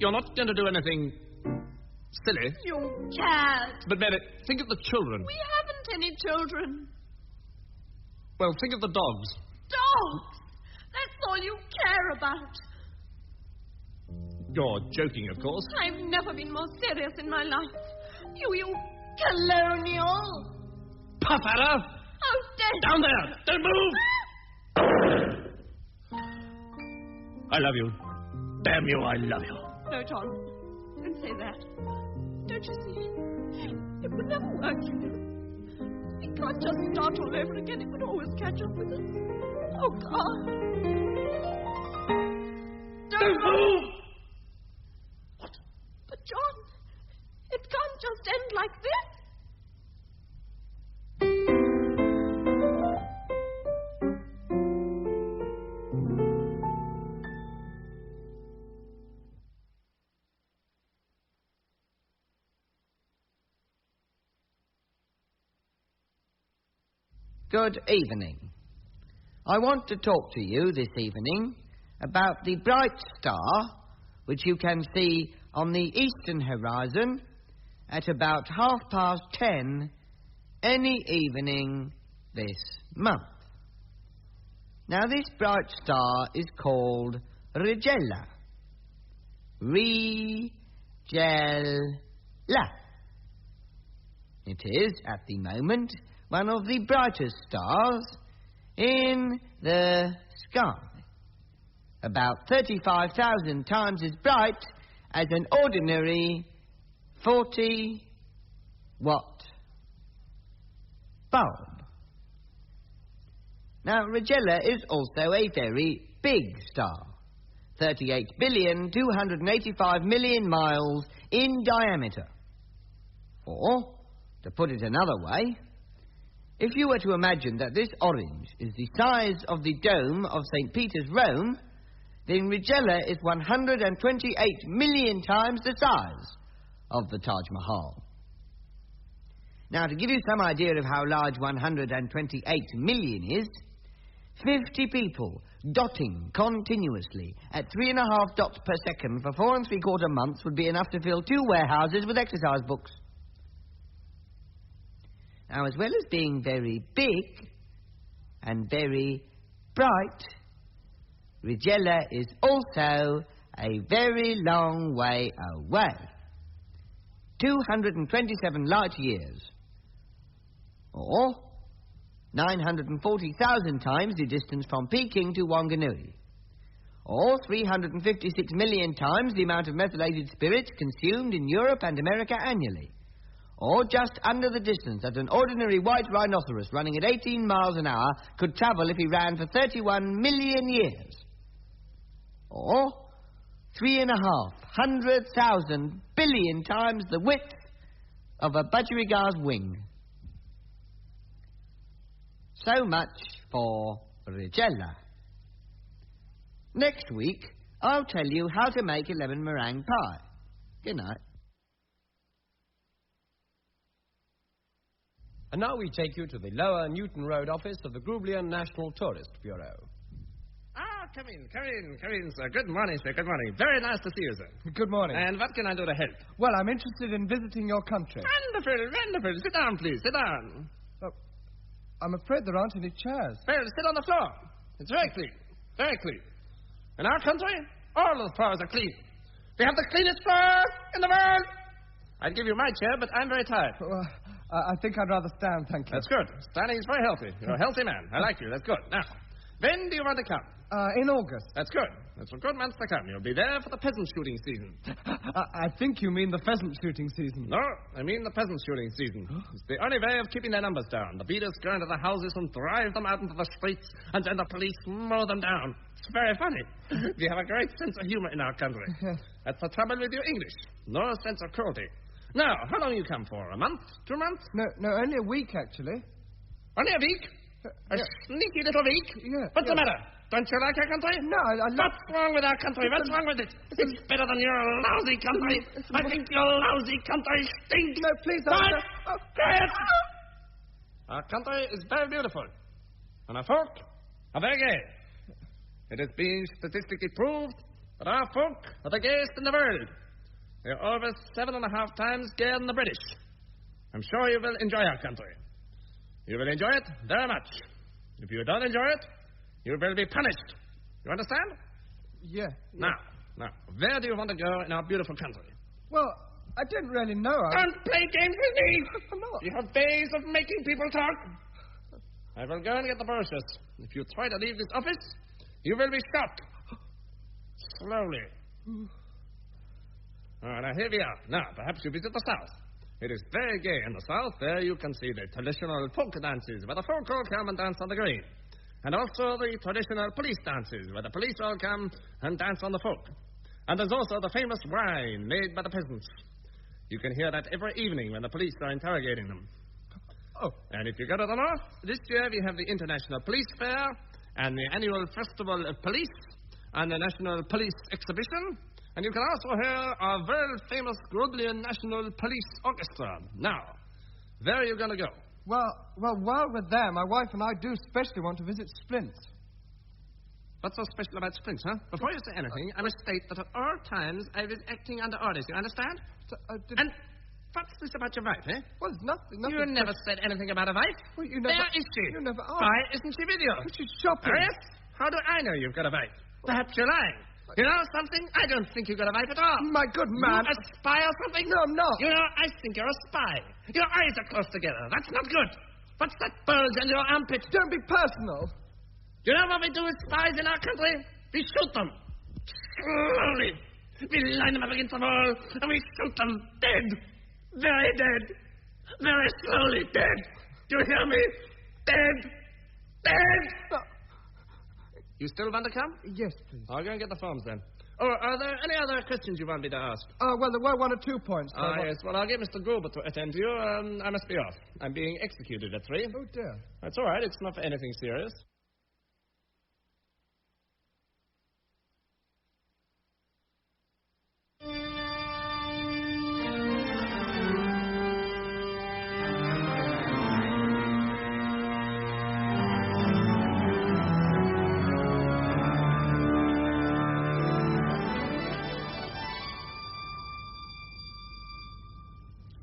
you're not going to do anything silly. You can't. But Mary, think of the children. We haven't any children. Well, think of the dogs. Dogs? That's all you care about. You're joking, of course. I've never been more serious in my life. You colonial. Puff at her! Oh, dead. Down there! Don't move! I love you. Damn you, I love you. No, John. Don't say that. Don't you see? It would never work, you know. We can't just start all over again. It would always catch up with us. Oh, God. Don't move! What? But, John, it can't just end like this. Good evening. I want to talk to you this evening about the bright star which you can see on the eastern horizon at about 10:30 any evening this month. Now, this bright star is called Regella. Regella. It is, at the moment, one of the brightest stars in the sky. About 35,000 times as bright as an ordinary 40-watt bulb. Now, Regella is also a very big star, 38,285,000,000 miles in diameter. Or, to put it another way, if you were to imagine that this orange is the size of the dome of St. Peter's, Rome, then Regella is 128 million times the size of the Taj Mahal. Now, to give you some idea of how large 128 million is, 50 people dotting continuously at 3.5 dots per second for 4 3/4 months would be enough to fill 2 warehouses with exercise books. Now, as well as being very big and very bright, Regella is also a very long way away. 227 light years, or 940,000 times the distance from Peking to Wanganui, or 356 million times the amount of methylated spirits consumed in Europe and America annually, or just under the distance that an ordinary white rhinoceros running at 18 miles an hour could travel if he ran for 31 million years, or 3,500,000 billion times the width of a budgerigar's wing. So much for Regella. Next week, I'll tell you how to make a lemon meringue pie. Good night. And now we take you to the Lower Newton Road office of the Grublian National Tourist Bureau. Come in, sir. Good morning, sir. Good morning. Very nice to see you, sir. Good morning. And what can I do to help? Well, I'm interested in visiting your country. Wonderful. Sit down, please. Sit down. I'm afraid there aren't any chairs. Well, sit on the floor. It's very clean. Very clean. In our country, all the floors are clean. We have the cleanest floor in the world. I'd give you my chair, but I'm very tired. Well, I think I'd rather stand, thank you. That's good. Standing is very healthy. You're a healthy man. I like you. That's good. Now, when do you want to come? In August. That's good. That's a good month to come. You'll be there for the peasant shooting season. I think you mean the pheasant shooting season. No, I mean the peasant shooting season. It's the only way of keeping their numbers down. The beaters go into the houses and drive them out into the streets, and then the police mow them down. It's very funny. We have a great sense of humor in our country. That's the trouble with you English. No sense of cruelty. Now, how long you come for? A month? 2 months? No, only a week, actually. Only a week? A sneaky little week? Yeah. What's the matter? Don't you like our country? No, I love... What's wrong with our country? What's wrong with it? It's better than your lousy country. I think your lousy country stinks. No, please don't. Oh. Quiet! Our country is very beautiful. And our folk are very gay. It has been statistically proved that our folk are the gayest in the world. They're over 7.5 times gayer than the British. I'm sure you will enjoy our country. You will enjoy it very much. If you don't enjoy it, you will be punished. You understand? Yeah. Now, where do you want to go in our beautiful country? Well, I didn't really know. Don't play games with me! I'm not. You have ways of making people talk. I will go and get the brochures. If you try to leave this office, you will be shot. Slowly. Now, here we are. Now, perhaps you visit the South. It is very gay in the South. There you can see the traditional folk dances, where the folk all come and dance on the green. And also the traditional police dances, where the police all come and dance on the folk. And there's also the famous wine made by the peasants. You can hear that every evening when the police are interrogating them. Oh. And if you go to the north, this year we have the International Police Fair and the annual Festival of Police and the National Police Exhibition. And you can also hear our world-famous Grublian National Police Orchestra. Now, where are you going to go? Well, while we're there, my wife and I do especially want to visit Splint. What's so special about sprints, huh? Before you say anything, I must state that at all times I was acting under orders. You understand? And what's this about your wife, eh? Well, nothing. You never said anything about a wife. Well, you never... There is she. You never asked. Why isn't she with you? She's shopping. Oh, yes? How do I know you've got a wife? Perhaps you're lying. You know something? I don't think you've got a wife at all. My good man. You a spy or something? No, I'm not. You know, I think you're a spy. Your eyes are close together. That's not good. What's that bulge under your armpit? Don't be personal. You know what we do with spies in our country? We shoot them. Slowly. We line them up against the wall, and we shoot them dead. Very dead. Very slowly dead. Do you hear me? Dead. Dead. You still want to come? Yes, please. I'll go and get the forms then. Oh, are there any other questions you want me to ask? Well, there were 1 or 2 points. Yes. Well, I'll get Mr. Gilbert to attend to you. I must be off. I'm being executed at 3. Oh, dear. That's all right. It's not for anything serious.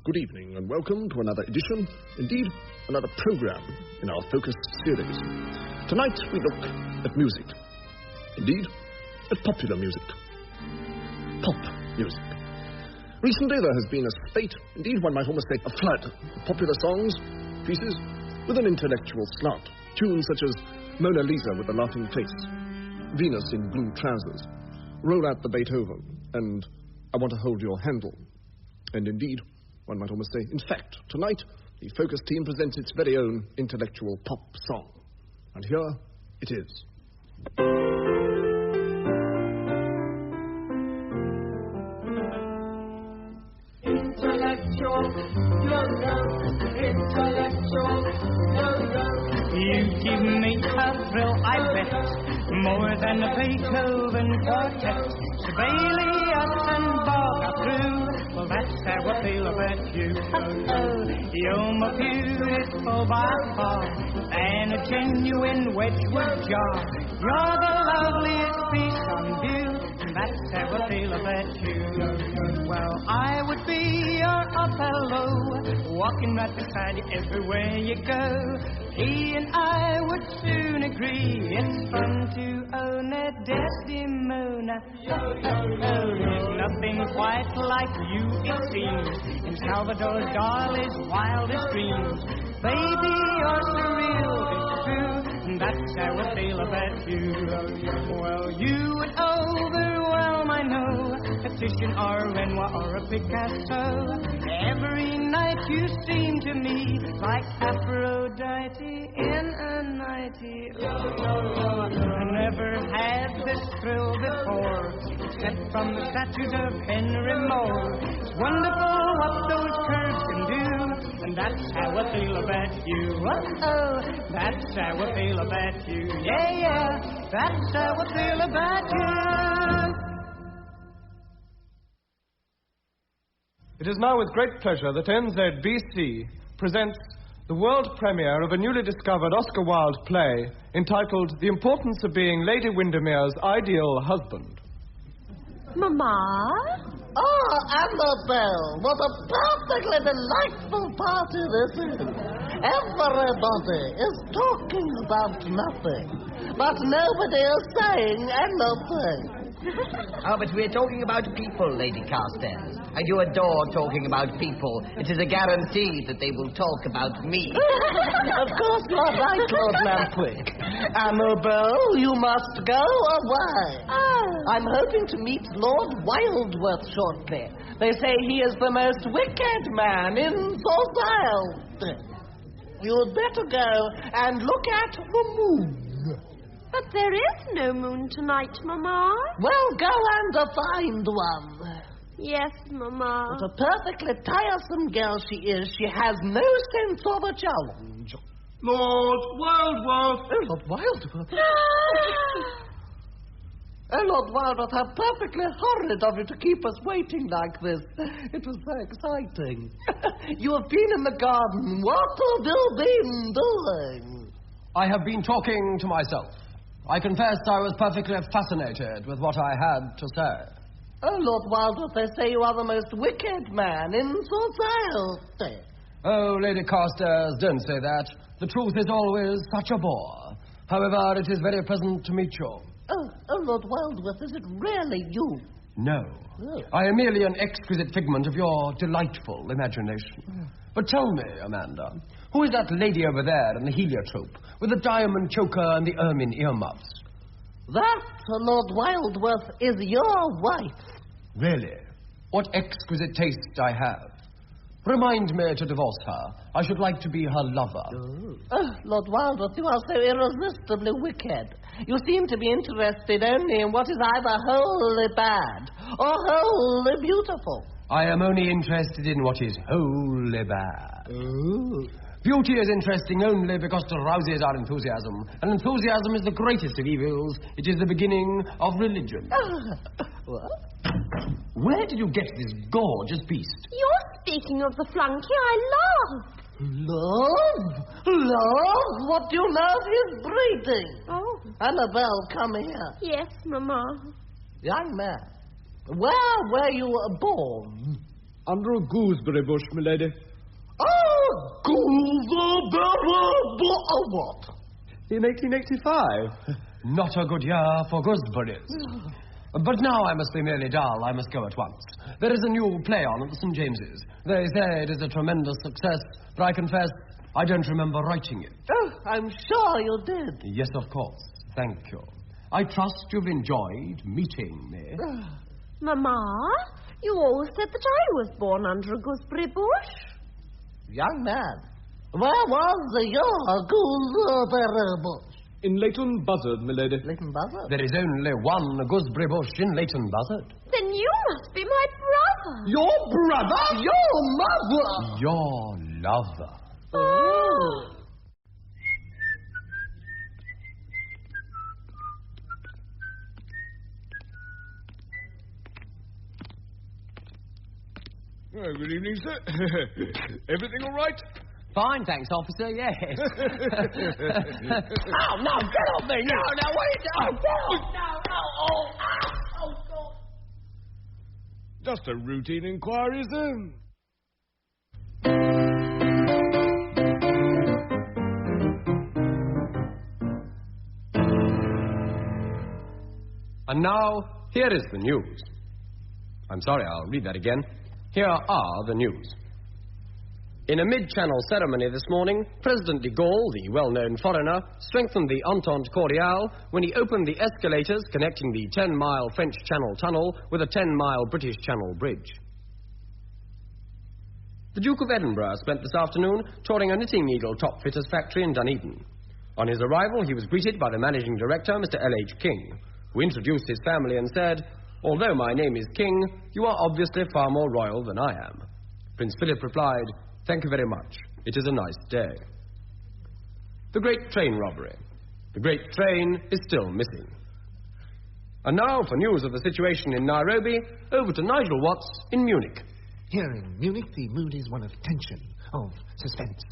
Good evening and welcome to another edition, indeed another program in our focused series. Tonight we look at music. Indeed, at popular music. Pop music. Recently there has been a spate, indeed one might almost say a flood, of popular songs, pieces with an intellectual slant. Tunes such as Mona Lisa with a laughing face, Venus in blue trousers, Roll Out the Beethoven, and I Want to Hold Your Handle. And indeed, one might almost say, in fact, tonight, the Focus team presents its very own intellectual pop song. And here it is. Intellectual, intellectual, You give me a thrill, I bet, more than a Beethoven quartet. Sibelius and Bach through. Well, that's how I feel about you. You're more beautiful by far than a genuine Wedgwood jar. You're the loveliest piece on view, and that's how I feel about you. Well, I would be your Othello, walking right beside you everywhere you go. He and I would soon agree. It's fun to own a Desdemona. There's nothing quite like you, it seems, in Salvador Dali's wildest dreams. Baby, you're surreal, it's true. That's how I feel about you. Well, you would overwhelm, I know, a Titian or a Renoir or a Picasso. Every night you seem to me like Aphrodite in a nightie. I never had this thrill before, except from the statues of Henry Moore. It's wonderful what those curves can do, and that's how I feel about you. Oh, that's how I feel about you. Yeah, that's how I feel about you. It is now with great pleasure that NZBC presents the world premiere of a newly discovered Oscar Wilde play entitled The Importance of Being Lady Windermere's Ideal Husband. Mama? Oh, Annabelle, what a perfectly delightful party this is. Everybody is talking about nothing, but nobody is saying anything. But we're talking about people, Lady Carstairs. I do adore talking about people. It is a guarantee that they will talk about me. Of course you're right, Lord Lampwick. Annabelle, you must go away. I'm hoping to meet Lord Wildworth shortly. They say he is the most wicked man in society. You'd better go and look at the moon. But there is no moon tonight, Mama. Well, go and find one. Yes, Mama. What a perfectly tiresome girl she is. She has no sense of a challenge. Lord Wildworth. Oh, Lord Wildworth. Oh, Lord Wildworth, how perfectly horrid of you to keep us waiting like this. It was so exciting. You have been in the garden. What have you been doing? I have been talking to myself. I confess I was perfectly fascinated with what I had to say. Oh, Lord Wildwood, they say you are the most wicked man in society. Oh, Lady Carstairs, don't say that. The truth is always such a bore. However, it is very pleasant to meet you. Oh, Lord Wildwood, is it really you? No. Oh. I am merely an exquisite figment of your delightful imagination. But tell me, Amanda, who is that lady over there in the heliotrope, with the diamond choker and the ermine earmuffs? That, Lord Wildworth, is your wife. Really? What exquisite taste I have. Remind me to divorce her. I should like to be her lover. Oh, Lord Wildworth, you are so irresistibly wicked. You seem to be interested only in what is either wholly bad or wholly beautiful. I am only interested in what is wholly bad. Beauty is interesting only because it arouses our enthusiasm. And enthusiasm is the greatest of evils. It is the beginning of religion. What? Where did you get this gorgeous beast? You're speaking of the flunky I love. Love? Love? What do you love his breeding? Oh. Annabelle, come here. Yes, Mamma. Young man, where were you born? Under a gooseberry bush, milady. Oh, gooseberry bush. What? In 1885. Not a good year for gooseberries. But now I must be merely dull. I must go at once. There is a new play on at the St. James's. They say it is a tremendous success, but I confess I don't remember writing it. Oh, I'm sure you did. Yes, of course. Thank you. I trust you've enjoyed meeting me. Mamma, you always said that I was born under a gooseberry bush. Young man, where was your gooseberry bush? In Leighton Buzzard, milady. Leighton Buzzard? There is only one gooseberry bush in Leighton Buzzard. Then you must be my brother. Your brother? Your mother? Your lover. Oh. Oh, good evening, sir. Everything all right? Fine, thanks, officer, yes. Oh, no, get off me! No, what are you doing? No. Just a routine inquiry, sir. And now, here is the news. I'm sorry, I'll read that again. Here are the news. In a mid-channel ceremony this morning, President de Gaulle, the well-known foreigner, strengthened the Entente Cordiale when he opened the escalators connecting the 10-mile French Channel tunnel with a 10-mile British Channel bridge. The Duke of Edinburgh spent this afternoon touring a knitting needle top-fitters factory in Dunedin. On his arrival, he was greeted by the managing director, Mr. L.H. King, who introduced his family and said, "Although my name is King, you are obviously far more royal than I am." Prince Philip replied, "Thank you very much. It is a nice day." The great train robbery. The great train is still missing. And now for news of the situation in Nairobi, over to Nigel Watts in Munich. Here in Munich, the mood is one of tension, of suspense.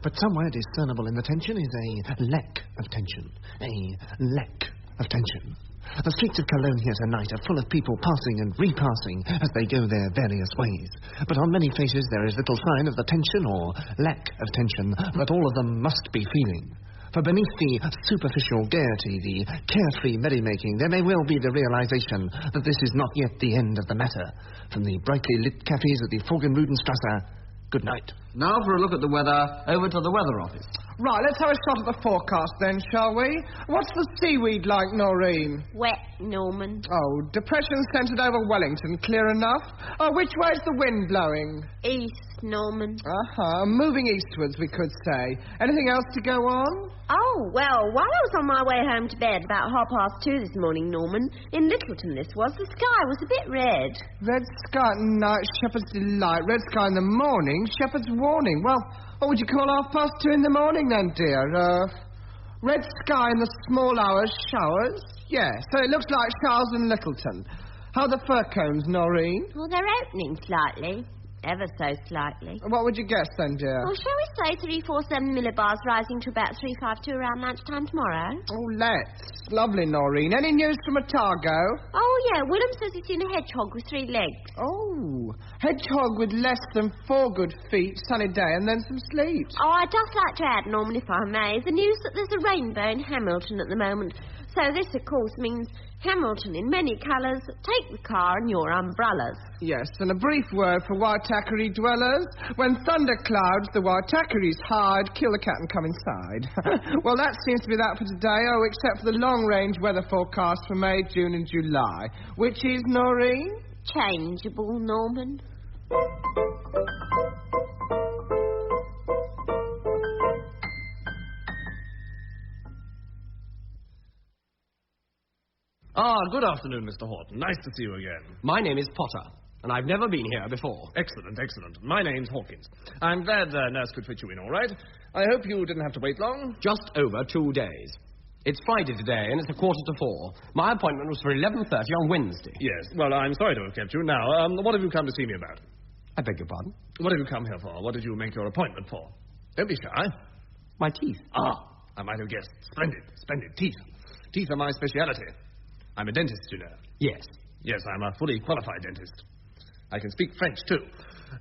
But somewhere discernible in the tension is a lack of tension. A lack of tension. The streets of Cologne here tonight are full of people passing and repassing as they go their various ways. But on many faces there is little sign of the tension or lack of tension that all of them must be feeling. For beneath the superficial gaiety, the carefree merrymaking, there may well be the realization that this is not yet the end of the matter. From the brightly lit cafes at the Forgenrudenstrasse, good night. Now for a look at the weather, over to the weather office. Right, let's have a shot at the forecast then, shall we? What's the seaweed like, Noreen? Wet, Norman. Oh, depression centred over Wellington, clear enough. Oh, which way's the wind blowing? East, Norman. Moving eastwards, we could say. Anything else to go on? Oh, well, while I was on my way home to bed about 2:30 this morning, Norman, in Littleton this was, the sky was a bit red. Red sky at night, shepherd's delight. Red sky in the morning, shepherd's warning. Well, what would you call 2:30 in the morning then, dear? Red sky in the small hours, showers? Yeah, so it looks like showers in Littleton. How are the fir cones, Noreen? Well, they're opening slightly. Ever so slightly. What would you guess then, dear? Well, shall we say 347 millibars rising to about 352 around lunchtime tomorrow? Oh, let's. Lovely, Noreen. Any news from Otago? Oh, yeah. Willem says he's seen a hedgehog with 3 legs. Oh, hedgehog with less than 4 good feet, sunny day, and then some sleep. Oh, I'd just like to add, Norman, if I may, the news that there's a rainbow in Hamilton at the moment. So this, of course, means Hamilton in many colours. Take the car and your umbrellas. Yes, and a brief word for Waitakere dwellers. When thunder clouds the Waitakere's hide, kill the cat and come inside. Well, that seems to be that for today, except for the long-range weather forecast for May, June and July. Which is, Noreen? Changeable, Norman. Good afternoon, Mr. Horton. Nice to see you again. My name is Potter, and I've never been here before. Excellent, excellent. My name's Hawkins. I'm glad Nurse could fit you in all right. I hope you didn't have to wait long. Just over 2 days. It's Friday today, and it's 3:45. My appointment was for 11:30 on Wednesday. Yes, well, I'm sorry to have kept you. Now, what have you come to see me about? I beg your pardon? What have you come here for? What did you make your appointment for? Don't be shy. My teeth. I might have guessed. Splendid, splendid. Teeth. Teeth are my speciality. I'm a dentist, you know. Yes. Yes, I'm a fully qualified dentist. I can speak French, too.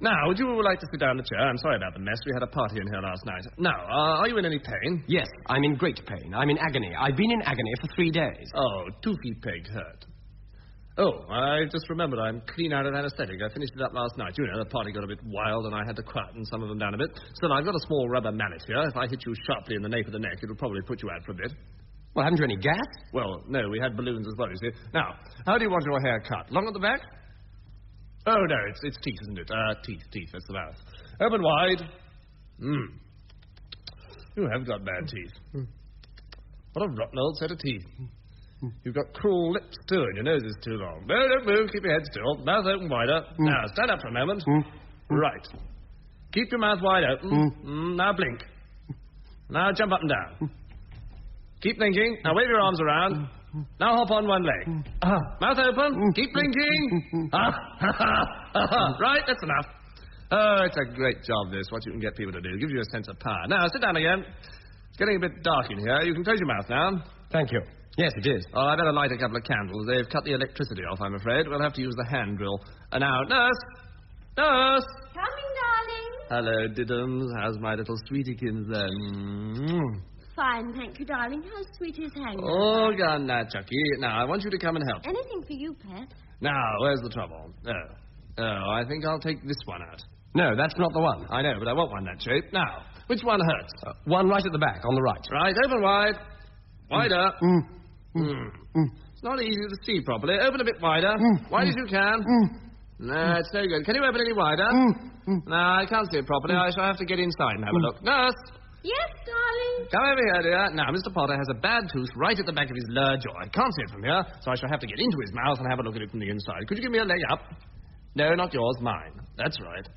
Now, would you like to sit down in the chair? I'm sorry about the mess. We had a party in here last night. Now, are you in any pain? Yes, I'm in great pain. I'm in agony. I've been in agony for 3 days. Oh, 2 feet peg hurt. Oh, I just remembered I'm clean out of anesthetic. I finished it up last night. You know, the party got a bit wild and I had to quieten some of them down a bit. Still, I've got a small rubber mallet here. If I hit you sharply in the nape of the neck, it'll probably put you out for a bit. Well, haven't you any gas? Well, no, we had balloons as well, you see. Now, how do you want your hair cut? Long at the back? Oh, no, it's teeth, isn't it? Teeth, that's the mouth. Open wide. You have got bad teeth. What a rotten old set of teeth. You've got cruel lips, too, and your nose is too long. No, don't move, keep your head still. Mouth open wider. Now, stand up for a moment. Right. Keep your mouth wide open. Now blink. Now jump up and down. Keep blinking. Now wave your arms around. Now hop on one leg. Mouth open. Keep blinking. Right, that's enough. Oh, it's a great job, this, what you can get people to do. It gives you a sense of power. Now, sit down again. It's getting a bit dark in here. You can close your mouth now. Thank you. Yes, it is. Oh, I better light a couple of candles. They've cut the electricity off, I'm afraid. We'll have to use the hand drill. Now, nurse! Nurse! Coming, darling. Hello, Diddums. How's my little sweetiekins then? Fine, thank you, darling. How sweet is Hank? Oh, gone now, Chucky. Now, I want you to come and help. Anything for you, Pet. Now, where's the trouble? Oh, I think I'll take this one out. No, that's not the one. I know, but I want one that shape. Now, which one hurts? One right at the back, on the right. Right, open wide. Wider. It's not easy to see properly. Open a bit wider. Wide as you can. No, it's no good. Can you open any wider? No, I can't see it properly. I shall have to get inside and have a look. Nurse! Yes, darling? Come over here, dear. Now, Mr. Potter has a bad tooth right at the back of his lower jaw. I can't see it from here, so I shall have to get into his mouth and have a look at it from the inside. Could you give me a leg up? No, not yours, mine. That's right.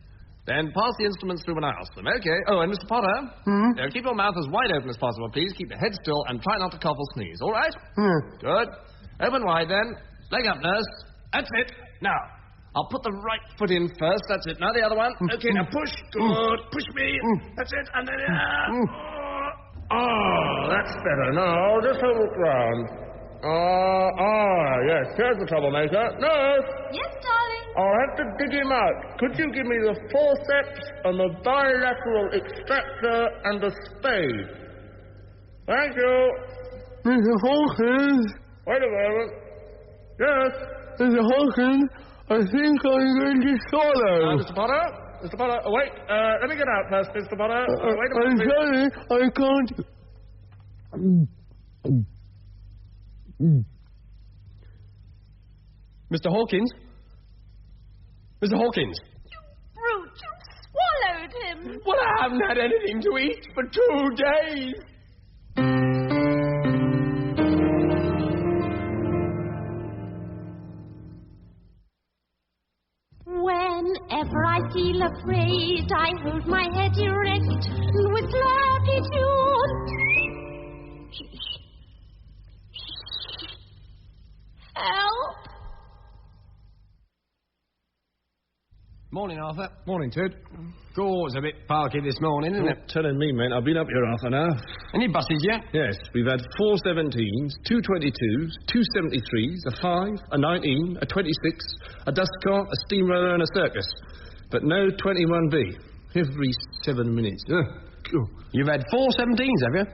Then pass the instruments through when I ask them. Okay. Oh, and Mr. Potter? Now, keep your mouth as wide open as possible, please. Keep your head still and try not to cough or sneeze. All right? Good. Open wide, then. Leg up, nurse. That's it. Now, I'll put the right foot in first. That's it. Now the other one. Okay, now push. Good. Push me. That's it. And then... that's better. Now, just hold it round. Yes. Here's the troublemaker. Nurse! Yes, darling? I'll have to dig him out. Could you give me the forceps and the bilateral extractor and the spade? Thank you. Mr. Hawkins. Wait a moment. Yes? Mr. Hawkins, I think I'm going to swallow. Mr. Potter? Mr. Potter, wait. Let me get out first, Mr. Potter. Wait a I'm minute. sorry, I can't... Mr. Hawkins? Mr. Hawkins? You brute, you swallowed him. Well, I haven't had anything to eat for 2 days. Whenever I feel afraid, I hold my head erect with latitude. Help! Morning, Arthur. Morning, Ted. God, it's a bit parky this morning, isn't it? Telling me, mate. I've been up here half an hour. Any buses yet? Yes, we've had 4 17s, 2 22s, 2 73s, a 5, a 19, a 26, a dust cart, a steamroller and a circus. But no 21B. Every 7 minutes. You've had 4 17s, have you?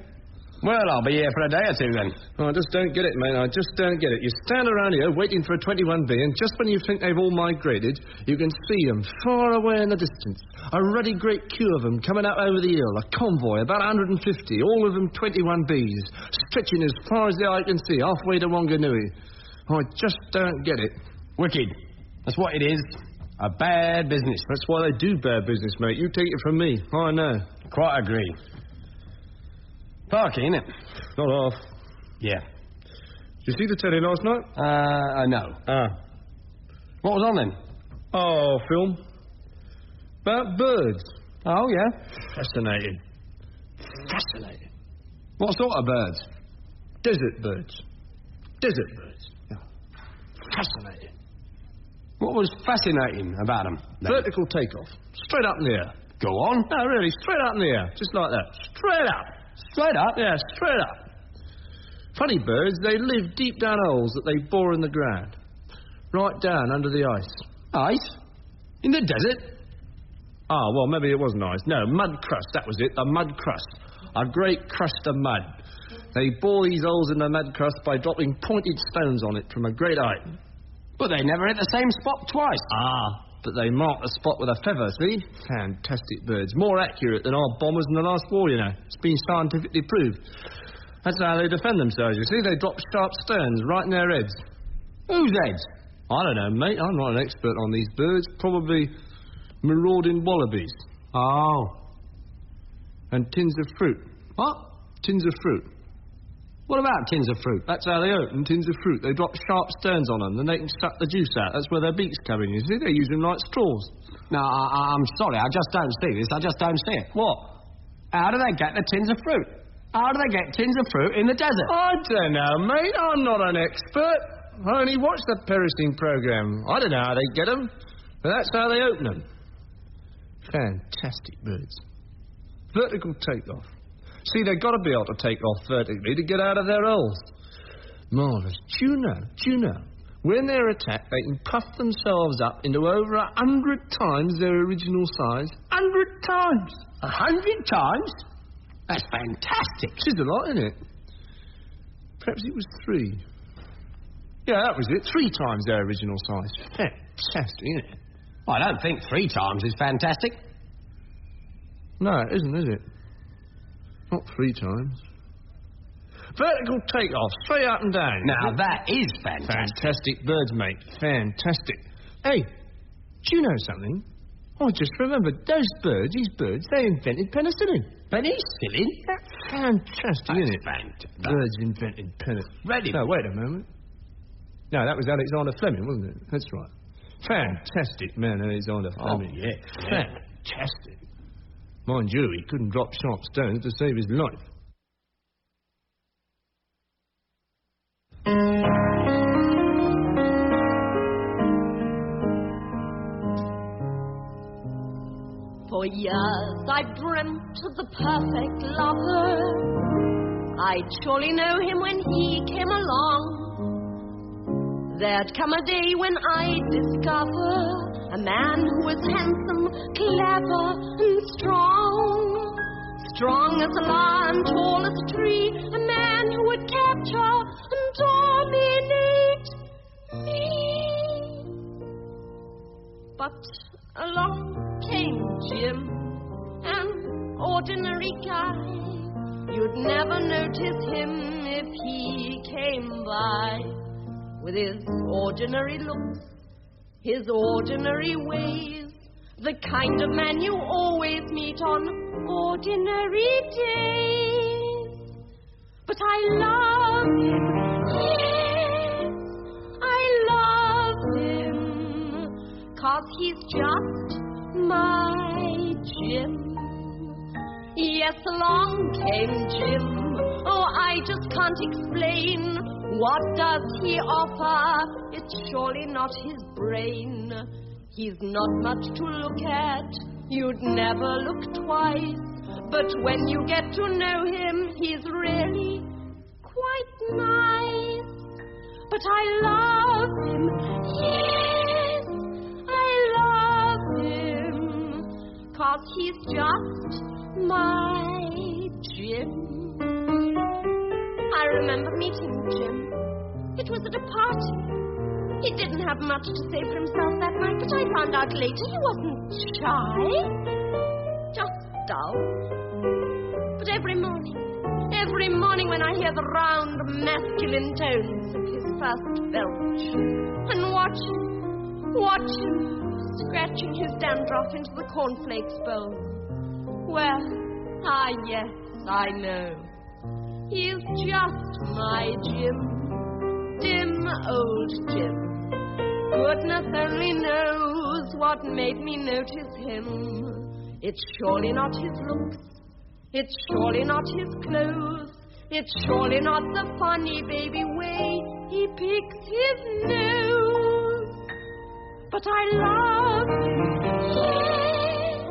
Well, I'll be here for a day or two then. Oh, I just don't get it, mate. I just don't get it. You stand around here waiting for a 21B, and just when you think they've all migrated, you can see them far away in the distance. A ruddy great queue of them coming up over the hill. A convoy, about 150, all of them 21Bs, stretching as far as the eye can see, halfway to Wanganui. I just don't get it. Wicked. That's what it is. A bad business. That's why they do bad business, mate. You take it from me. I know. Quite agree. Parky, innit? Not half. Yeah. Did you see the telly last night? No. What was on then? Oh, film. About birds. Oh, yeah. Fascinating. Fascinating. What sort of birds? Desert birds. Desert birds. Yeah. Fascinating. What was fascinating about them? Vertical takeoff. Straight up in the air. Go on. No, really, straight up in the air. Just like that. Straight up. Straight up? Yeah, straight up. Funny birds, they live deep down holes that they bore in the ground. Right down under the ice. Ice? In the desert? Ah, well, maybe it wasn't ice. No, mud crust, that was it. The mud crust. A great crust of mud. They bore these holes in the mud crust by dropping pointed stones on it from a great height. But they never hit the same spot twice. Ah, but they mark the spot with a feather, see? Fantastic birds. More accurate than our bombers in the last war, you know. It's been scientifically proved. That's how they defend themselves, you see. They drop sharp stones right in their heads. Whose heads? I don't know, mate. I'm not an expert on these birds. Probably marauding wallabies. Oh. And tins of fruit. What? Tins of fruit. What about tins of fruit? That's how they open tins of fruit. They drop sharp stones on them, then they can suck the juice out. That's where their beaks come in, you see. They use them like straws. No, I'm sorry. I just don't see this. I just don't see it. What? How do they get the tins of fruit? How do they get tins of fruit in the desert? I don't know, mate. I'm not an expert. I only watch the perishing programme. I don't know how they get them, but that's how they open them. Fantastic birds. Vertical takeoff. See, they've got to be able to take off vertically to get out of their holes. Marvellous. Do you know, when they're attacked, they can puff themselves up into over 100 times their original size. 100 times! 100 times? That's fantastic. Which is a lot, isn't it? Perhaps it was 3. Yeah, that was it. 3 times their original size. Fantastic, isn't it? Well, I don't think 3 times is fantastic. No, it isn't, is it? Not 3 times. Vertical takeoff, straight up and down. Now, that is fantastic. Fantastic birds, mate. Fantastic. Hey, do you know something? I just remembered. These birds, they invented penicillin. Penicillin? That's fantastic, isn't it? Fantastic. Birds invented penicillin. Ready? No, wait a moment. No, that was Alexander Fleming, wasn't it? That's right. Fantastic man, Alexander Fleming. Oh, yeah. Fantastic. Mind you, he couldn't drop sharp stones to save his life. For years I've dreamt of the perfect lover. I'd surely know him when he came along. There'd come a day when I'd discover a man who was handsome, clever and strong. Strong as a lion, tall as a tree, a man who would capture and dominate me. But along came Jim, an ordinary guy. You'd never notice him if he came by. With his ordinary looks, his ordinary ways, the kind of man you always meet on ordinary days. But I love him, yes, I love him, 'cause he's just my Jim. Yes, along came Jim. Oh, I just can't explain. What does he offer? It's surely not his brain. He's not much to look at, you'd never look twice. But when you get to know him, he's really quite nice. But I love him, yes, I love him, 'cause he's just my Jim. I remember meeting Jim. It was at a party. He didn't have much to say for himself that night, but I found out later he wasn't shy, just dull. But every morning when I hear the round, masculine tones of his first belch, and watch him scratching his dandruff into the cornflakes bowl, well, yes, I know. He's just my Jim. Dim old Jim. Goodness only knows what made me notice him. It's surely not his looks. It's surely not his clothes. It's surely not the funny baby way he picks his nose. But I love him. Yes,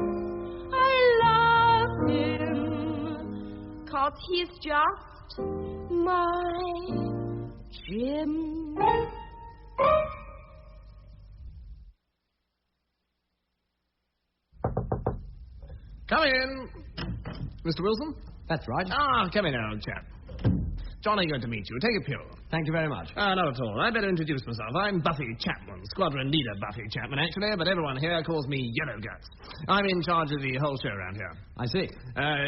I love him. 'Cause he's just my Jim. Come in. Mr. Wilson? That's right. Come in, old chap. Johnny going to meet you. Take a pill. Thank you very much. Not at all. I'd better introduce myself. I'm Buffy Chapman, squadron leader Buffy Chapman, actually, but everyone here calls me Yellow Guts. I'm in charge of the whole show around here. I see.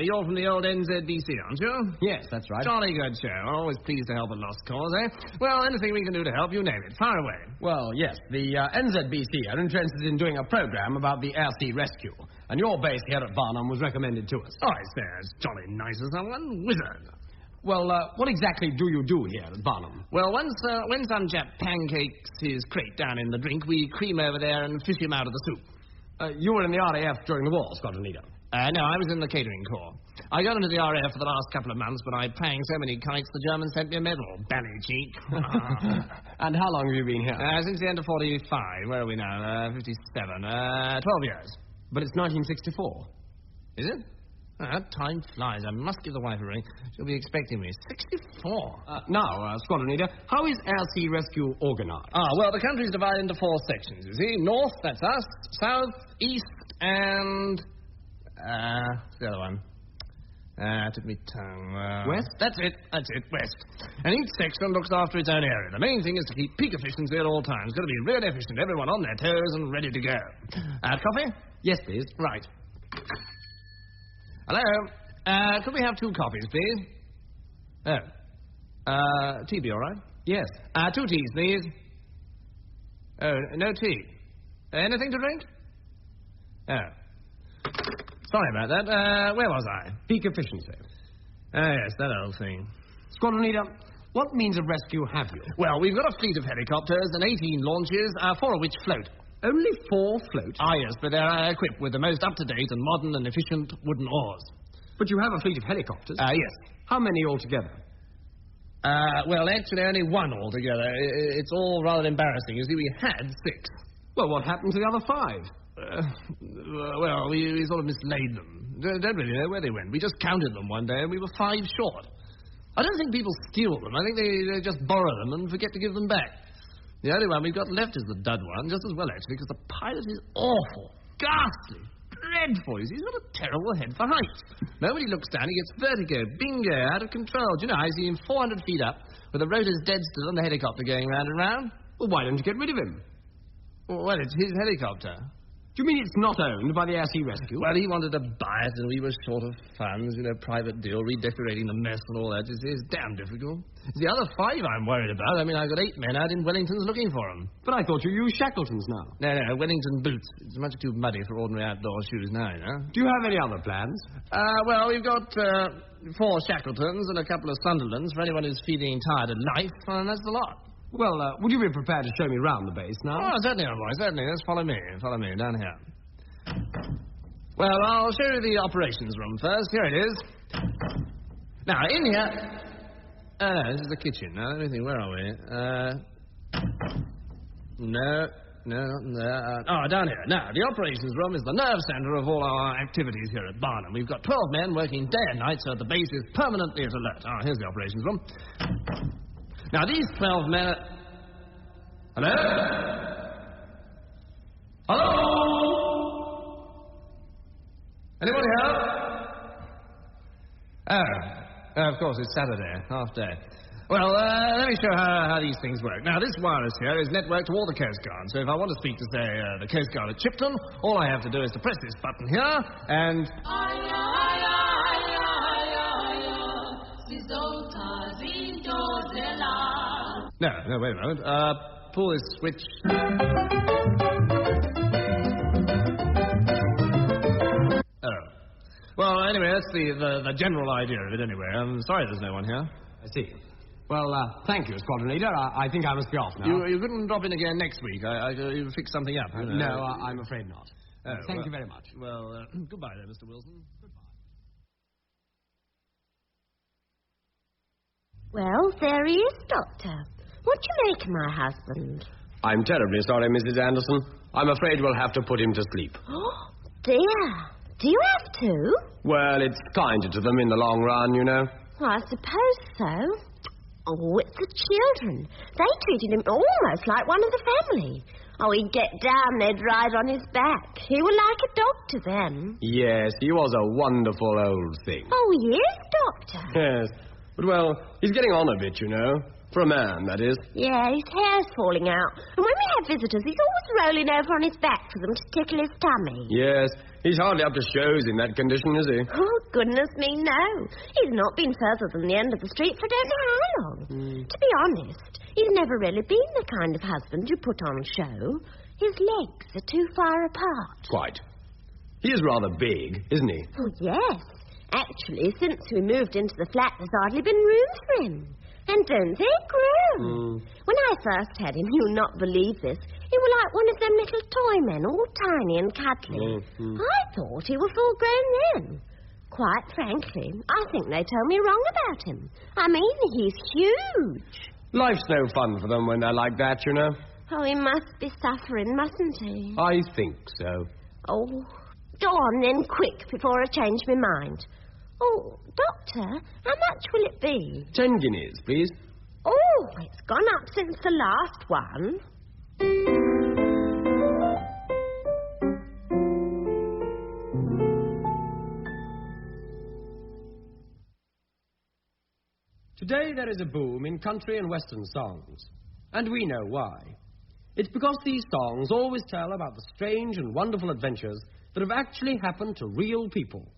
You're from the old NZBC, aren't you? Yes, that's right. Jolly good show. Always pleased to help a lost cause, eh? Well, anything we can do to help, you name it. Fire away. Well, yes, the NZBC are interested in doing a program about the air-sea rescue, and your base here at Barnum was recommended to us. Oh, I say, it's jolly nice of someone. Wizard. Well, what exactly do you do here at Barnum? Well, when some chap pancakes his crate down in the drink, we cream over there and fish him out of the soup. You were in the RAF during the war, squadron leader. No, I was in the catering corps. I got into the RAF for the last couple of months, but I panged so many kites the Germans sent me a medal. Bally cheek. And how long have you been here? Since the end of 45. Where are we now? 57. 12 years. But it's 1964. Is it? Time flies. I must give the wife a ring. She'll be expecting me. 64. Now, squadron leader, how is air sea rescue organized? Well, the country's divided into 4 sections, you see. North, that's us. South, east, and... what's the other one? Took me tongue. West? That's it, west. And each section looks after its own area. The main thing is to keep peak efficiency at all times. Got to be really efficient. Everyone on their toes and ready to go. Coffee? Yes, please. Right. Hello. Could we have 2 coffees, please? Tea be all right? Yes. 2 teas, please. Oh, no tea. Anything to drink? Sorry about that. Where was I? Peak efficiency. Yes, that old thing. Squadron leader, what means of rescue have you? Well, we've got a fleet of helicopters and 18 launches, 4 of which float. Only 4 float? Yes, but they're equipped with the most up-to-date and modern and efficient wooden oars. But you have a fleet of helicopters? Yes. How many altogether? Well, actually only 1 altogether. It's all rather embarrassing. You see, we had 6. Well, what happened to the other 5? Well, we sort of mislaid them. Don't really know where they went. We just counted them one day and we were 5 short. I don't think people steal them. I think they just borrow them and forget to give them back. The only one we've got left is the dud one, just as well, actually, because the pilot is awful, ghastly, dreadful. He's got a terrible head for heights. Nobody looks down, he gets vertigo, bingo, out of control. Do you know, I see him 400 feet up, with the rotors dead still and the helicopter going round and round. Well, why don't you get rid of him? Well, it's his helicopter. Do you mean it's not owned by the Air Sea Rescue? Well, he wanted to buy it, and we were short of funds, private deal, redecorating the mess and all that. It's damn difficult. It's the other 5 I'm worried about. I mean, I've got 8 men out in Wellingtons looking for them. But I thought you used Shackletons now. No, Wellington boots. It's much too muddy for ordinary outdoor shoes now, Do you have any other plans? Well, we've got 4 Shackletons and a couple of Sunderlands for anyone who's feeling tired of life, and that's the lot. Well, would you be prepared to show me round the base now? Oh, certainly, old boy, certainly. Just follow me, down here. Well, I'll show you the operations room first. Here it is. Now, in here... no, this is the kitchen. Now, let me think, where are we? No, No, nothing there. Down here. Now, the operations room is the nerve centre of all our activities here at Barnum. We've got 12 men working day and night, so the base is permanently at alert. Here's the operations room. Now, these 12 men are... Hello? Hello? Anybody here? Of course, it's Saturday, half day. Well, let me show how these things work. Now, this wireless here is networked to all the Coast Guard, so if I want to speak to, say, the Coast Guard at Chipton, all I have to do is to press this button here, and... No, wait a moment. Pull this switch... Well, anyway, that's the general idea of it, anyway. I'm sorry there's no one here. I see. Well, thank you, Squadron Leader. I think I must be off now. You couldn't drop in again next week. You fix something up. No, I'm afraid not. Thank you very much. Well, goodbye then, Mr. Wilson. Goodbye. Well, there he is, Doctor. What do you make of my husband? I'm terribly sorry, Mrs. Anderson. I'm afraid we'll have to put him to sleep. Oh, dear. Do you have to? Well, it's kinder to them in the long run, you know. Well, I suppose so. Oh, it's the children. They treated him almost like one of the family. Oh, he'd get down, they'd ride on his back. He was like a dog to them. Yes, he was a wonderful old thing. Oh, he is, Doctor. Yes. But, well, he's getting on a bit, you know. For a man, that is. Yeah, his hair's falling out. And when we have visitors, he's always rolling over on his back for them to tickle his tummy. Yes. He's hardly up to shows in that condition, is he? Oh, goodness me, no. He's not been further than the end of the street for I don't know how long. To be honest, he's never really been the kind of husband you put on show. His legs are too far apart. Quite. He is rather big, isn't he? Oh, yes. Actually, since we moved into the flat, there's hardly been room for him. And don't they grow? When I first had him, you'll not believe this, he was like one of them little toy men, all tiny and cuddly. I thought he was full grown then. Quite frankly, I think they told me wrong about him. I mean, he's huge. Life's no fun for them when they're like that, you know. Oh, he must be suffering, mustn't he? I think so. Oh, go on then, quick, before I change my mind. Oh, Doctor, how much will it be? 10 guineas, please. Oh, it's gone up since the last one. Today there is a boom in country and western songs. And we know why. It's because these songs always tell about the strange and wonderful adventures that have actually happened to real people.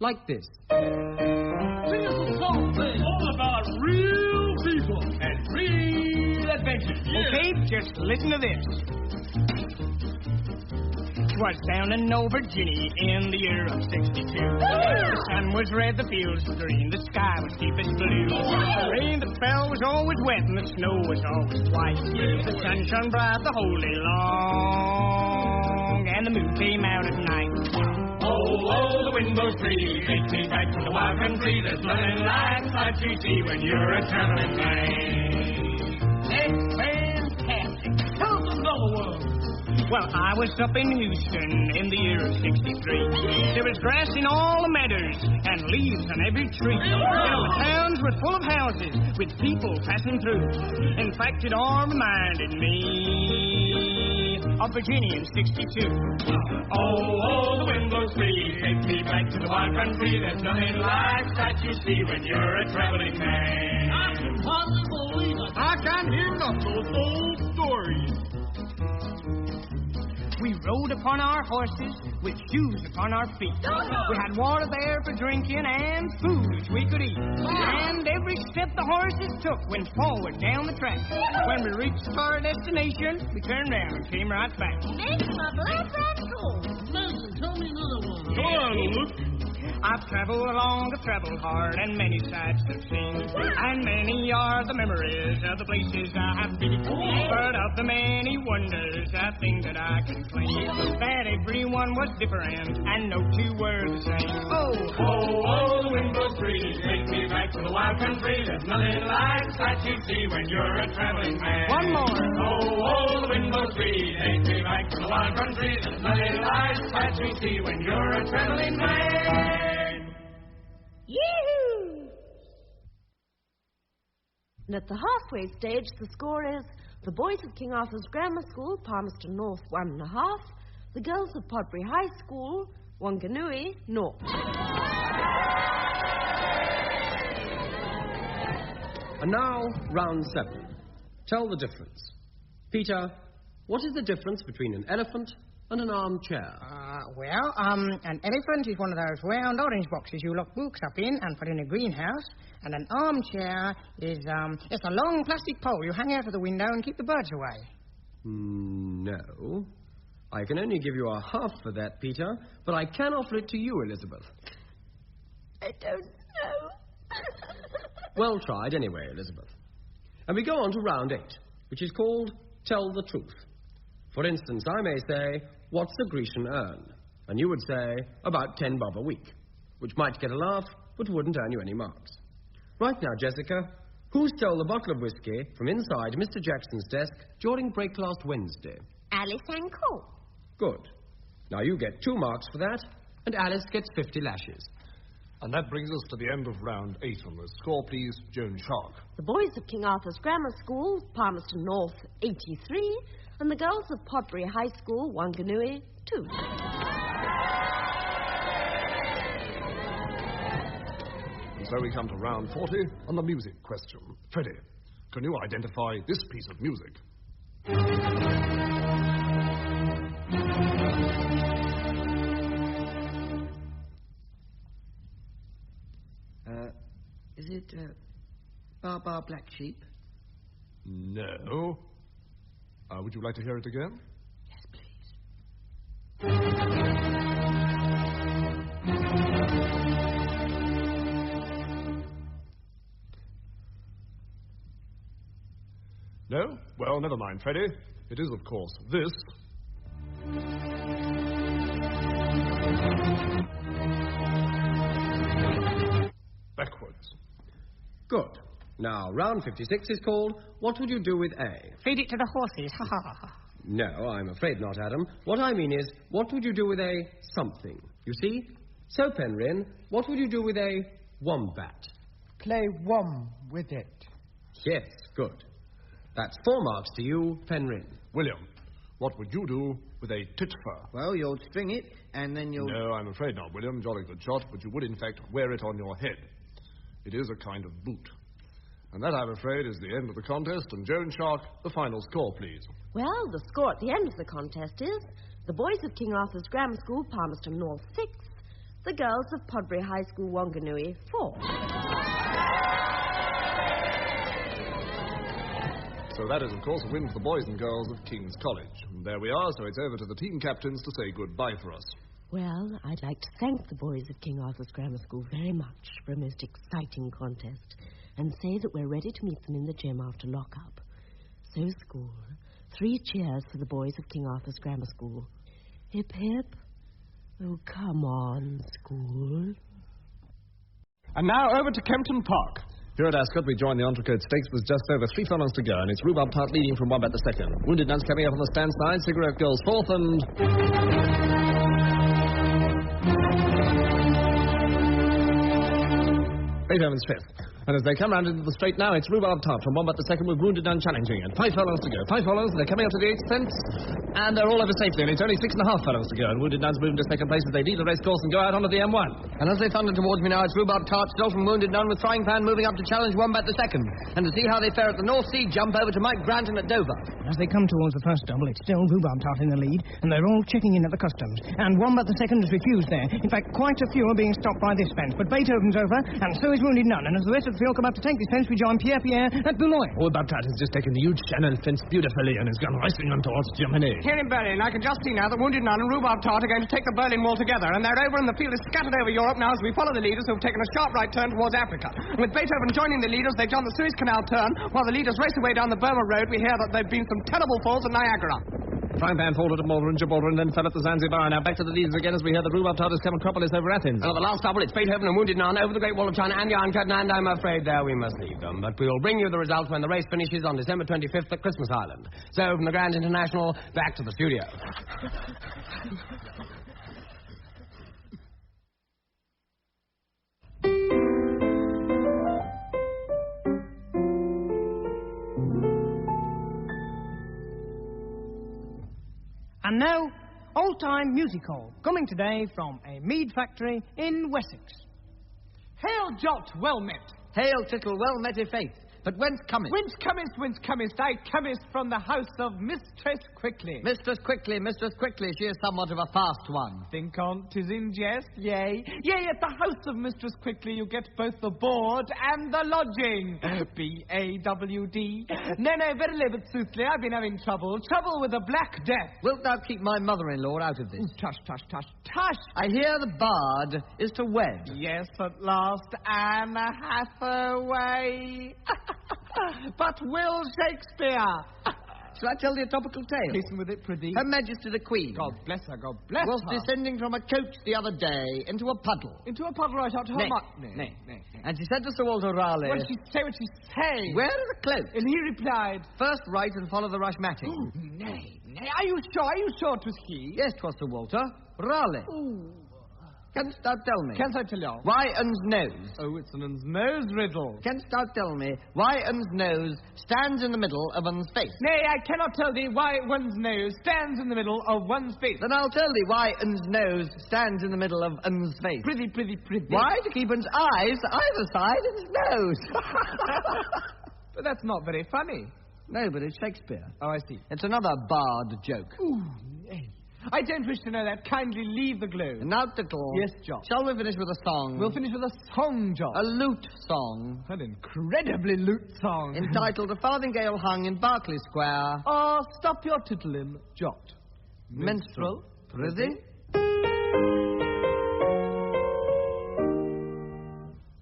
Like this. Sing us a song, please. All about real people and real adventures. Okay, just listen to this. 'Twas down in Old Virginia in the year of 62. The sun was red, the fields were green, the sky was deepest blue. The rain that fell was always wet and the snow was always white. The sun shone bright the whole day long, and the moon came out at night. Oh, the wind blows free, take me back to the wild country. There's nothing like sight you see when you're a traveling man. It's fantastic. Tell us another one. Well, I was up in Houston in the year of 63. There was grass in all the meadows and leaves on every tree. You know, the towns were full of houses with people passing through. In fact, it all reminded me of Virginia in 62. Oh, the wind blows free, take me back to the wild country. There's nothing like that you see when you're a traveling man. I can hardly believe it. I can't hear enough of those old stories. We rode upon our horses with shoes upon our feet. We had water there for drinking and food which we could eat. And every step the horses took went forward down the track. When we reached our destination, we turned around and came right back. Makes my blood run cold. Listen, tell me another one. Go on, Luke. I've traveled long, I've traveled hard, and many sights I've seen. And many are the memories of the places I have been. But of the many wonders, I think that I can claim that every and one was different, and no two were the same. Oh, oh, the wind blows free, take me back to the wild country. There's nothing like sights you see when you're a traveling man. One more. Oh, the wind blows free, take me back to the wild country. There's nothing like sights you see when you're a traveling man. Yee-hoo! And at the halfway stage, the score is the boys of King Arthur's Grammar School, Palmerston North, 1.5. The girls of Podbury High School, Wanganui, 0. And now, round 7. Tell the difference. Peter, what is the difference between an elephant and an armchair? An elephant is one of those round orange boxes you lock books up in and put in a greenhouse. And an armchair is, it's a long plastic pole you hang out of the window and keep the birds away. No. I can only give you a half for that, Peter, but I can offer it to you, Elizabeth. I don't know. Well tried anyway, Elizabeth. And we go on to round 8, which is called Tell the Truth. For instance, I may say, what's a Grecian earn? And you would say, about 10 bob a week, which might get a laugh, but wouldn't earn you any marks. Right now, Jessica, who stole the bottle of whiskey from inside Mr. Jackson's desk during break last Wednesday? Alice and Cole. Good. Now you get 2 marks for that, and Alice gets 50 lashes. And that brings us to the end of round 8 on the score, please, Joan Shark. The boys of King Arthur's Grammar School, Palmerston North, 83, and the girls of Podbury High School, Wanganui, 2. And so we come to round 40 on the music question. Freddie, can you identify this piece of music? Is it, Bar Bar Black Sheep? No. Would you like to hear it again? Yes, please. No? Well, never mind, Freddie. It is, of course, this. Backwards. Good. Now, round 56 is called What Would You Do with A? Feed it to the horses, ha ha ha. No, I'm afraid not, Adam. What I mean is, what would you do with a something? You see? So, Penryn, what would you do with a wombat? Play wom with it. Yes, good. That's 4 marks to you, Penryn. William, what would you do with a titfer? Well, you'll string it, and then you'll... No, I'm afraid not, William. Jolly good shot, but you would, in fact, wear it on your head. It is a kind of boot. And that, I'm afraid, is the end of the contest. And Joan Shark, the final score, please. Well, the score at the end of the contest is the boys of King Arthur's Grammar School, Palmerston North, 6. The girls of Podbury High School, Wanganui, 4. So that is, of course, a win for the boys and girls of King's College. And there we are, so it's over to the team captains to say goodbye for us. Well, I'd like to thank the boys of King Arthur's Grammar School very much for a most exciting contest, and say that we're ready to meet them in the gym after lock-up. So, school, 3 cheers for the boys of King Arthur's Grammar School. Hip, hip. Oh, come on, school. And now over to Kempton Park. Here at Ascot, we join the Entrecote Stakes with just over 3 furlongs to go, and it's Rhubarb Tart leading from Wombat the second. Wounded Nuns coming up on the stand side, Cigarette Girls 4th, and... Beethoven's 5th. And as they come round into the straight now, it's Rhubarb Tart from Wombat the second with Wounded Nun challenging it. 5 furlongs to go. 5 furlongs, and they're coming up to the 8th fence, and they're all over safely, and it's only 6.5 furlongs to go, and Wounded Nuns move into second place as they lead the race course and go out onto the M1. And as they thunder towards me now, it's Rhubarb Tart still from Wounded Nun with Frying Pan moving up to challenge Wombat the second, and to see how they fare at the North Sea jump over to Mike Granton at Dover. As they come towards the first double, it's still Rhubarb Tart in the lead, and they're all checking in at the customs. And Wombat the second has refused there. In fact, quite a few are being stopped by this fence, but Beethoven's over, and so is Wounded Nun, and as the rest of the field come up to take this fence, we join Pierre at Boulogne. Rhubarb Tart has just taken the huge channel fence beautifully and has gone racing on towards Germany. Here in Berlin, I can just see now that Wounded Nun and Rhubarb Tart are going to take the Berlin Wall together, and they're over and the field is scattered over Europe now as we follow the leaders who have taken a sharp right turn towards Africa. And with Beethoven joining the leaders, they've done the Suez Canal turn. While the leaders race away down the Burma Road, we hear that there have been some terrible falls at Niagara. Frying pan faltered at Malta and Gibraltar and then fell at the Zanzibar. Now back to the leaders again as we hear the rhubarb TARDIS come Acropolis over Athens. Oh, the last double, it's Beethoven and Wounded Nun over the Great Wall of China and the Iron Curtain, and I'm afraid there we must leave them. But we will bring you the results when the race finishes on December 25th at Christmas Island. So, from the Grand International, back to the studio. And now, old-time music hall, coming today from a mead factory in Wessex. Hail, Jot, well met. Hail, Tittle, well met i' faith. But whence comest? Whence comest? I comest from the house of Mistress Quickly. Mistress Quickly, she is somewhat of a fast one. Think on't is in jest, yea. Yea, at the house of Mistress Quickly you get both the board and the lodging. B-A-W-D. No, verily, but soothly, I've been having trouble with the Black Death. Wilt thou keep my mother-in-law out of this? Tush. I hear the bard is to wed. Yes, at last, Anne Hathaway. But Will Shakespeare. Shall I tell thee a topical tale? Hasten with it, prithee. Her Majesty the Queen. God bless her. Was descending from a coach the other day into a puddle. Into a puddle right out to her Nay. And she said to Sir Walter Raleigh... What did she say? Where are the cloaks? And he replied... First right and follow the rush matting. Oh, nay. Are you sure 'twas he? Yes, 'twas Sir Walter. Raleigh. Ooh. Canst thou tell me? Canst I tell you? Why un's nose? Oh, it's an un's nose riddle. Canst thou tell me why un's nose stands in the middle of un's face? Nay, I cannot tell thee why one's nose stands in the middle of one's face. Then I'll tell thee why un's nose stands in the middle of un's face. Prithee. Why? To keep un's eyes either side of his nose. But that's not very funny. No, but it's Shakespeare. Oh, I see. It's another bard joke. Ooh, nay. I don't wish to know that. Kindly leave the globe. Now, Tittle. Yes, Jot. Shall we finish with a song? We'll finish with a song, Jot. A lute song. An incredibly lute song. Entitled A Farthingale Hung in Berkeley Square. Oh, stop your tittling, Jot. Minstrel. Prithee.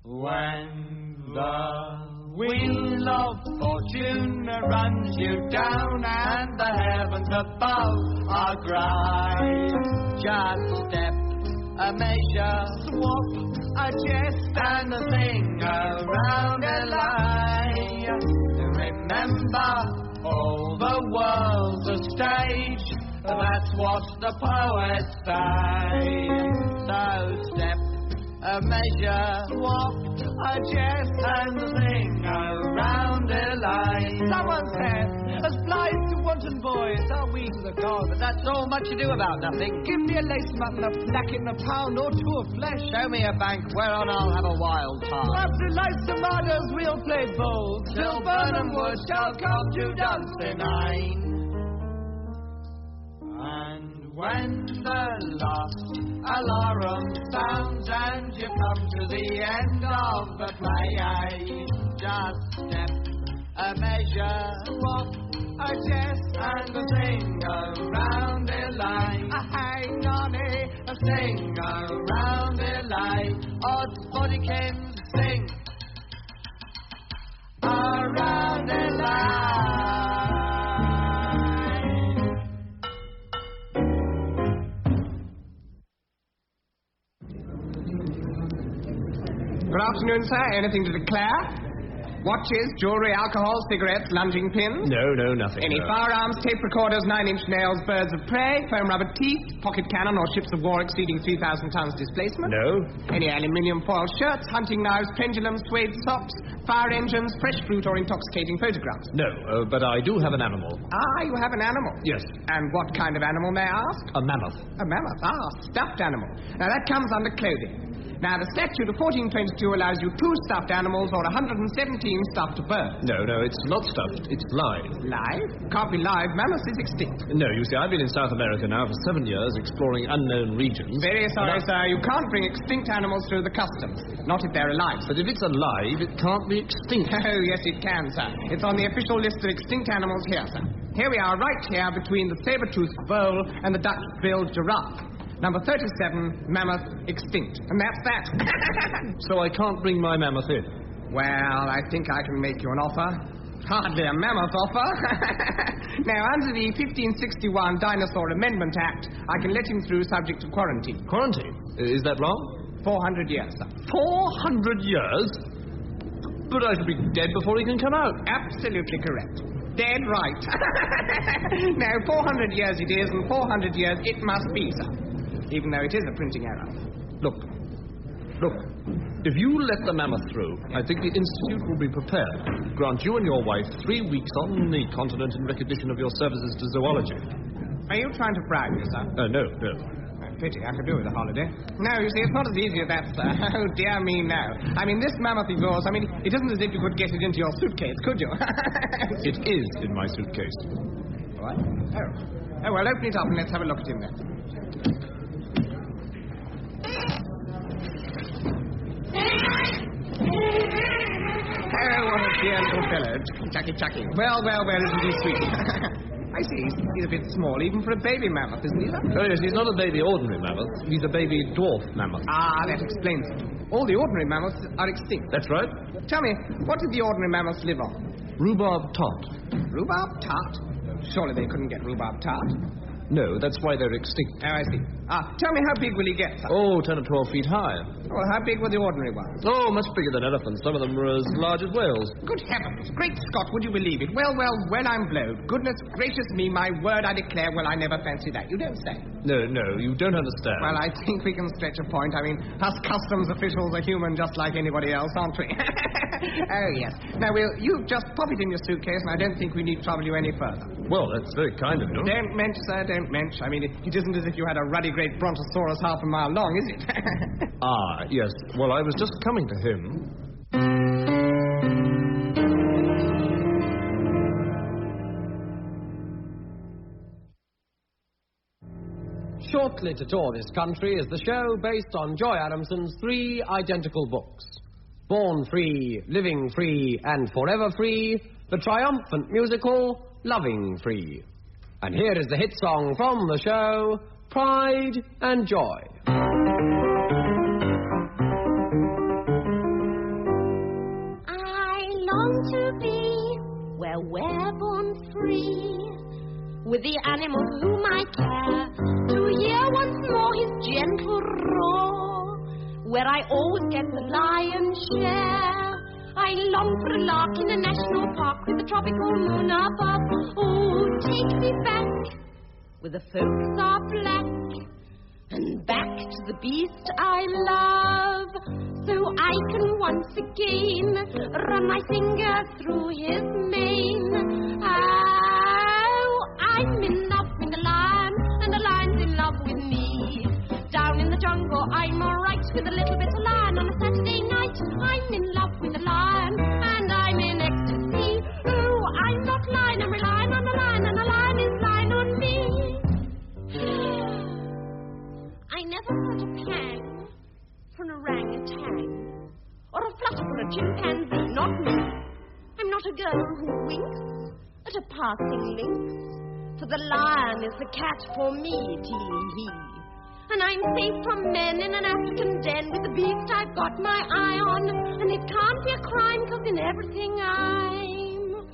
When the wheel of fortune runs you down and the heavens above are gray, Just step, a measure, swap, a jest, and a thing around a line. Remember, all the world's a stage, that's what the poets say. So step, a measure, swap, a jest, and a thing around a line. Someone says, as flies to wanton boys are we to the gods. But that's all much ado about nothing. Give me a lace mutton, a flacket, and a pound or two of flesh. Show me a bank whereon I'll have a wild time. After life's tomatoes we'll play bowls, Till Burnham Wood shall come to Dunsinane. And when the last alarum sounds and you come to the end of the play, just step, a measure, swap, a jest, and a thing around the line. A hang on it, a thing around the line. Odds bodykins sing around the line. Good afternoon, sir. Anything to declare? Watches, jewellery, alcohol, cigarettes, lunging pins? No, nothing. Any firearms, tape recorders, 9-inch nails, birds of prey, foam rubber teeth, pocket cannon or ships of war exceeding 3,000 tons displacement? No. Any aluminium foil shirts, hunting knives, pendulums, suede socks, fire engines, fresh fruit or intoxicating photographs? No, but I do have an animal. Ah, you have an animal? Yes. And what kind of animal, may I ask? A mammoth. A mammoth, stuffed animal. Now that comes under clothing. Now, the statute of 1422 allows you 2 stuffed animals or 117 stuffed birds. No, it's not stuffed. It's live. Live? Can't be live. Mammoth is extinct. No, you see, I've been in South America now for 7 years exploring unknown regions. Very sorry, sir. You can't bring extinct animals through the customs. Not if they're alive. But if it's alive, it can't be extinct. Oh, yes, it can, sir. It's on the official list of extinct animals here, sir. Here we are, right here between the saber-toothed vole and the Dutch-billed giraffe. Number 37, mammoth extinct. And that's that. So I can't bring my mammoth in? Well, I think I can make you an offer. hardly a mammoth offer. Now, under the 1561 Dinosaur Amendment Act, I can let him through subject to quarantine. Quarantine? Is that wrong? 400 years, sir. 400 years? But I should be dead before he can come out. Absolutely correct. Dead right. Now, 400 years it is, and 400 years it must be, sir. Even though it is a printing error. Look. If you let the mammoth through, I think the Institute will be prepared to grant you and your wife 3 weeks on the continent in recognition of your services to zoology. Are you trying to bribe me, sir? No. Pity, I could do with a holiday. No, you see, it's not as easy as that, sir. Oh, dear me, no. I mean, this mammoth of yours, it isn't as if you could get it into your suitcase, could you? It is in my suitcase. What? Oh, well, open it up and let's have a look at him then. Oh, what a dear little fellow. Chucky. Well, isn't he sweet? I see, he's a bit small, even for a baby mammoth, isn't he, sir? Oh, yes, he's not a baby ordinary mammoth. He's a baby dwarf mammoth. Ah, that explains it. All the ordinary mammoths are extinct. That's right. Tell me, what did the ordinary mammoths live on? Rhubarb tart. Rhubarb tart? Surely they couldn't get rhubarb tart. No, that's why they're extinct. Oh, I see. Tell me, how big will he get, sir? Oh, 10 or 12 feet high. Well, how big were the ordinary ones? Oh, much bigger than elephants. Some of them were as large as whales. Good heavens. Great Scott, would you believe it? Well, I'm blowed. Goodness gracious me, my word, I declare, well, I never fancy that. You don't say. No, you don't understand. Well, I think we can stretch a point. I mean, us customs officials are human just like anybody else, aren't we? Oh, yes. Now, you just pop it in your suitcase, and I don't think we need trouble you any further. Well, that's very kind of you. Don't mench, sir, don't mench. I mean, it isn't as if you had a ruddy great brontosaurus half a mile long, is it? Yes. Well, I was just coming to him. Shortly to tour this country is the show based on Joy Adamson's 3 identical books. Born Free, Living Free, and Forever Free, the triumphant musical Loving Free. And here is the hit song from the show, Pride and Joy. I long to be where we're born free, with the animals whom I care, to hear once more his gentle roar, where I always get the lion's share. I long for a lark in a national park with a tropical moon above. Oh, take me back, where the folks are black, and back to the beast I love, so I can once again run my finger through his mane. Oh, I'm in love with the lion, and the lion's in love with me. Down in the jungle I'm alright, with a little bit of lion on a Saturday night. I'm in love with the lion, and I'm in ecstasy. Oh, I'm not lying, I'm relying on the lion, and the lion is lying on me. I never felt a pang for an orangutan, or a flutter for a chimpanzee, not me. I'm not a girl who winks at a passing lynx, for the lion is the cat for me, tee-hee. And I'm safe from men in an African den with the beast I've got my eye on. And it can't be a crime, 'cause in everything I'm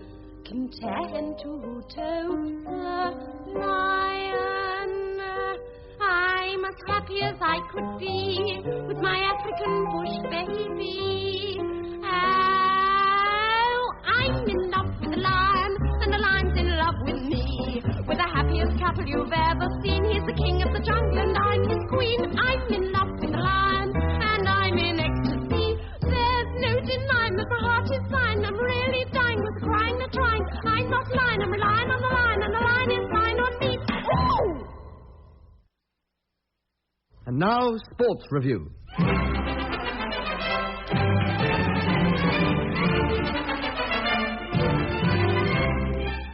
content to toe the lion. I'm as happy as I could be with my African bush baby. Oh, I'm in love with the lion, and the lion's in love with me. We're the happiest couple you've ever seen. He's the king of the jungle and I'm his queen. I'm in love with the lion, and I'm in ecstasy. There's no denying that my heart is fine. I'm really dying with the crying, the trying. I'm not lying, I'm relying on the lion, and the lion is lying on me. Ooh! And now, Sports Review.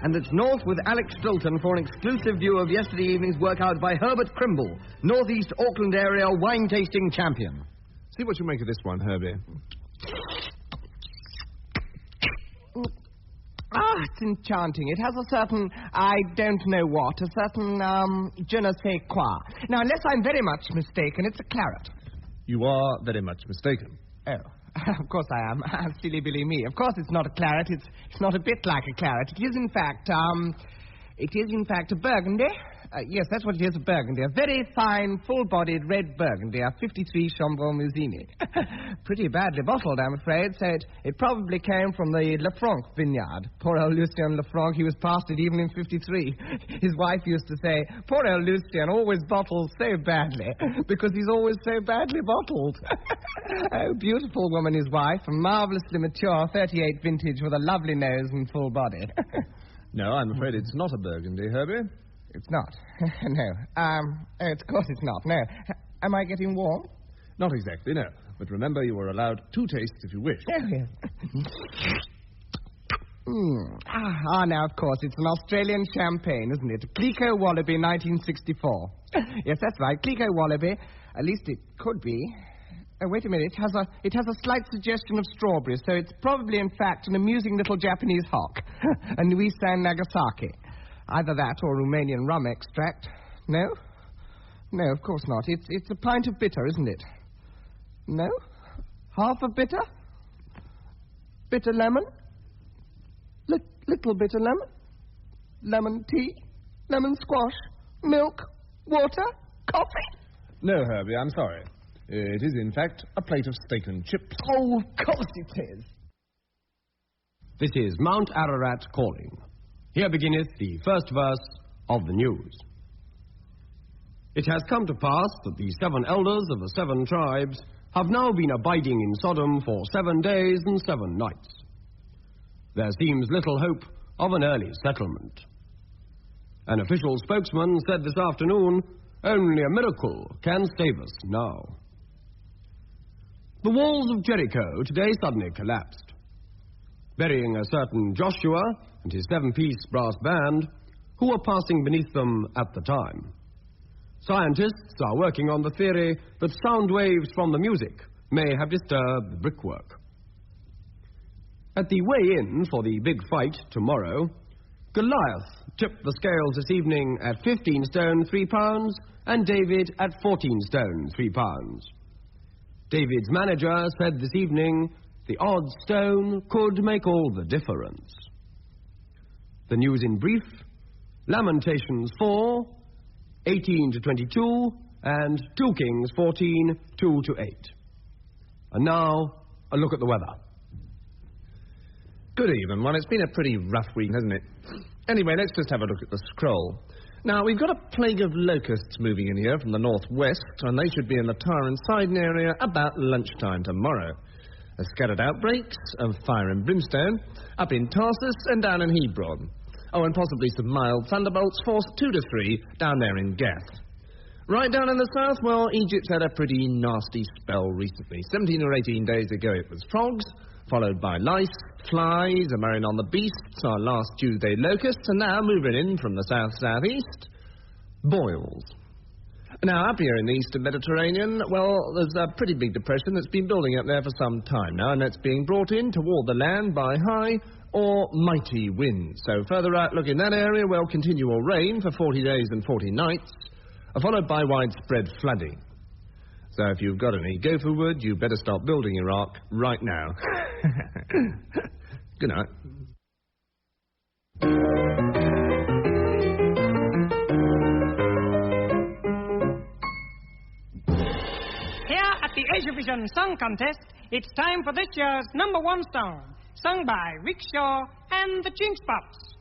And it's North with Alex Stilton for an exclusive view of yesterday evening's workout by Herbert Crimble, Northeast Auckland area wine-tasting champion. See what you make of this one, Herbie. It's enchanting. It has a certain, I don't know what, a certain, je ne sais quoi. Now, unless I'm very much mistaken, it's a claret. You are very much mistaken. Oh, Of course I am. Silly Billy me. Of course it's not a claret. It's not a bit like a claret. It is in fact a burgundy. Yes, that's what it is, a burgundy. A very fine, full-bodied red burgundy, a 53 Chambon Musini. Pretty badly bottled, I'm afraid, so it probably came from the Lefranc vineyard. Poor old Lucien Lefranc, he was past it even in 53. His wife used to say, poor old Lucien always bottles so badly, because he's always so badly bottled. Oh, beautiful woman, his wife, a marvellously mature 38 vintage with a lovely nose and full body. No, I'm afraid it's not a burgundy, Herbie. It's not. No. Of course it's not. No. Am I getting warm? Not exactly, no. But remember, you are allowed 2 tastes if you wish. Oh, yes. Now, of course, it's an Australian champagne, isn't it? Cliquot Wallaby 1964. Yes, that's right. Cliquot Wallaby. At least it could be. Oh, wait a minute. It has a slight suggestion of strawberry, so it's probably, in fact, an amusing little Japanese hock. A Nissan Nagasaki. Either that or Romanian rum extract. No? No, of course not. It's a pint of bitter, isn't it? No? Half a bitter? Bitter lemon? Little bitter lemon? Lemon tea? Lemon squash? Milk? Water? Coffee? No, Herbie, I'm sorry. It is, in fact, a plate of steak and chips. Oh, of course it is. This is Mount Ararat calling. Here beginneth the first verse of the news. It has come to pass that the 7 elders of the 7 tribes have now been abiding in Sodom for 7 days and 7 nights. There seems little hope of an early settlement. An official spokesman said this afternoon, only a miracle can save us now. The walls of Jericho today suddenly collapsed, burying a certain Joshua and his 7-piece brass band, who were passing beneath them at the time. Scientists are working on the theory that sound waves from the music may have disturbed the brickwork. At the weigh-in for the big fight tomorrow, Goliath tipped the scales this evening at 15 stone 3 pounds and David at 14 stone 3 pounds. David's manager said this evening the odd stone could make all the difference. The news in brief: Lamentations 4, 18-22, and 2 Kings 14, 2-8. And now, a look at the weather. Good evening. Well, it's been a pretty rough week, hasn't it? Anyway, let's just have a look at the scroll. Now, we've got a plague of locusts moving in here from the northwest, and they should be in the Tyre and Sidon area about lunchtime tomorrow. There's scattered outbreaks of fire and brimstone up in Tarsus and down in Hebron. Oh, and possibly some mild thunderbolts, force 2 to 3 down there in Gath. Right down in the south, well, Egypt's had a pretty nasty spell recently. 17 or 18 days ago it was frogs, followed by lice, flies, a marrying on the beasts, our last Tuesday locusts, and now moving in from the south-southeast, boils. Now, up here in the eastern Mediterranean, well, there's a pretty big depression that's been building up there for some time now, and that's being brought in toward the land by high or mighty winds. So further outlook in that area, well, continual rain for 40 days and 40 nights, followed by widespread flooding. So if you've got any gopher wood, you better start building your ark right now. Good night. Here at the Asia Vision Song Contest, it's time for this year's #1 song, sung by Rickshaw and the Jinx Pops.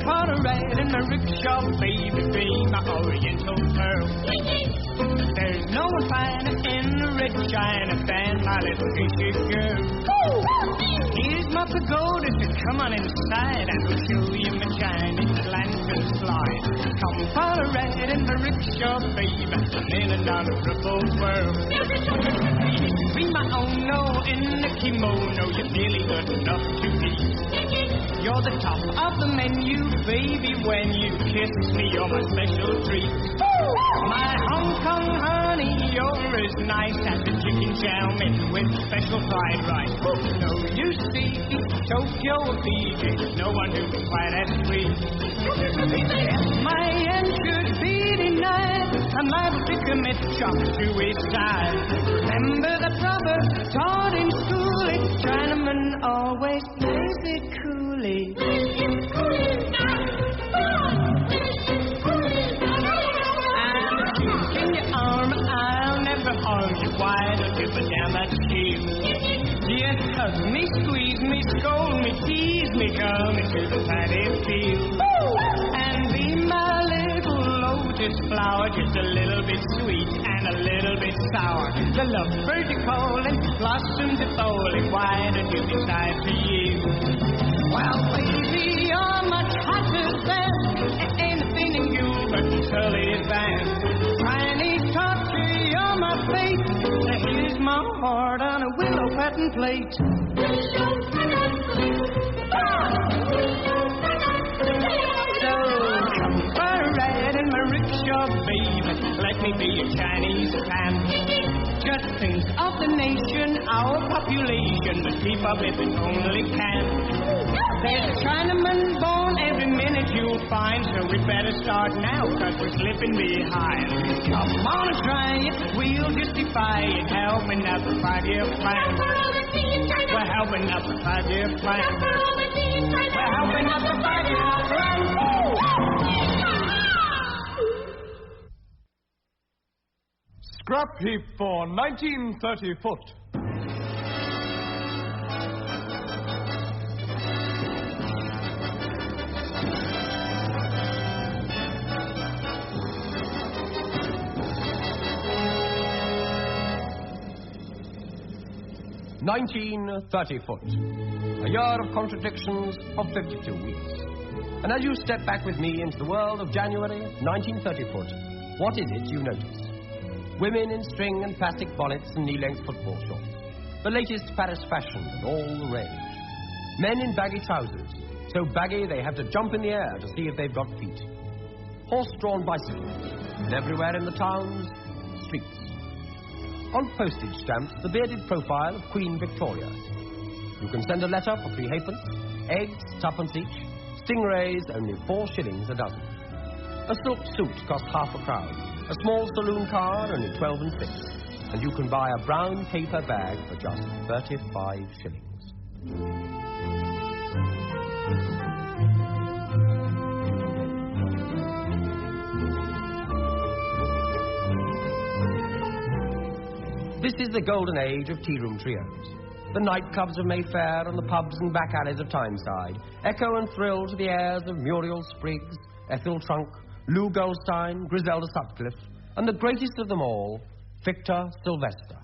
On a ride in a rickshaw, baby, be my oriental girl. There's no one finer in the red shiner than my little Greasy girl. Here's my pagoda, so come on inside, and we'll show you my Chinese lantern slide. Come on a ride in the rickshaw, baby, in another ripple world. Be my own, no, in the kimono, you're really good enough to eat. You're the top of the menu, baby. When you kiss me, you're my special treat. My Hong Kong honey, you're as nice as a chicken chow mein with special fried rice. No, you see, Tokyo BJ, no one who's quite as sweet. My end should be denied. life becometh chop to his side. Remember the proverb taught in school, it's Chinaman always plays it coolly. And a kick in your arm, I'll never harm you. Why don't you put down that shield? Just hug me, squeeze me, scold me, tease me, come into the paddy field. And be my little lotus flower, just a little bit sweet and a little bit sour. The lovebird you calling, blossoms are falling, why don't you decide to yield? Well, baby, you're much hotter than anything in you but Sully's band. Chinese torture, you're my fate. Here's my heart on a willow pattern plate. So come for a ride in my rickshaw, baby. Let me be a Chinese fan. Just think of the nation, our population, but keep up if it only can. There's a Chinaman born every minute you'll find, so we better start now, cause we're slipping behind. Come on and try it, we'll just defy it, helping out the 5-year plan. We're helping out the 5-year plan. We're helping out the 5-year plan. Scrap heap for 1930 foot. $19.30 a year of contradictions of 52 weeks. And as you step back with me into the world of January 1930, what is it you notice? Women in string and plastic bonnets and knee-length football shorts. The latest Paris fashion and all the rage. Men in baggy trousers, so baggy they have to jump in the air to see if they've got feet. Horse-drawn bicycles, and everywhere in the towns, streets. On postage stamps, the bearded profile of Queen Victoria. You can send a letter for 3 halfpence, eggs 2 each, stingrays only 4 shillings a dozen. A silk suit costs ½ a crown, a small saloon car only 12 and 6, and you can buy a brown paper bag for just 35 shillings. This is the golden age of tea-room trios. The nightclubs of Mayfair and the pubs and back alleys of Tyneside echo and thrill to the airs of Muriel Spriggs, Ethel Trunk, Lou Goldstein, Griselda Sutcliffe, and the greatest of them all, Victor Sylvester.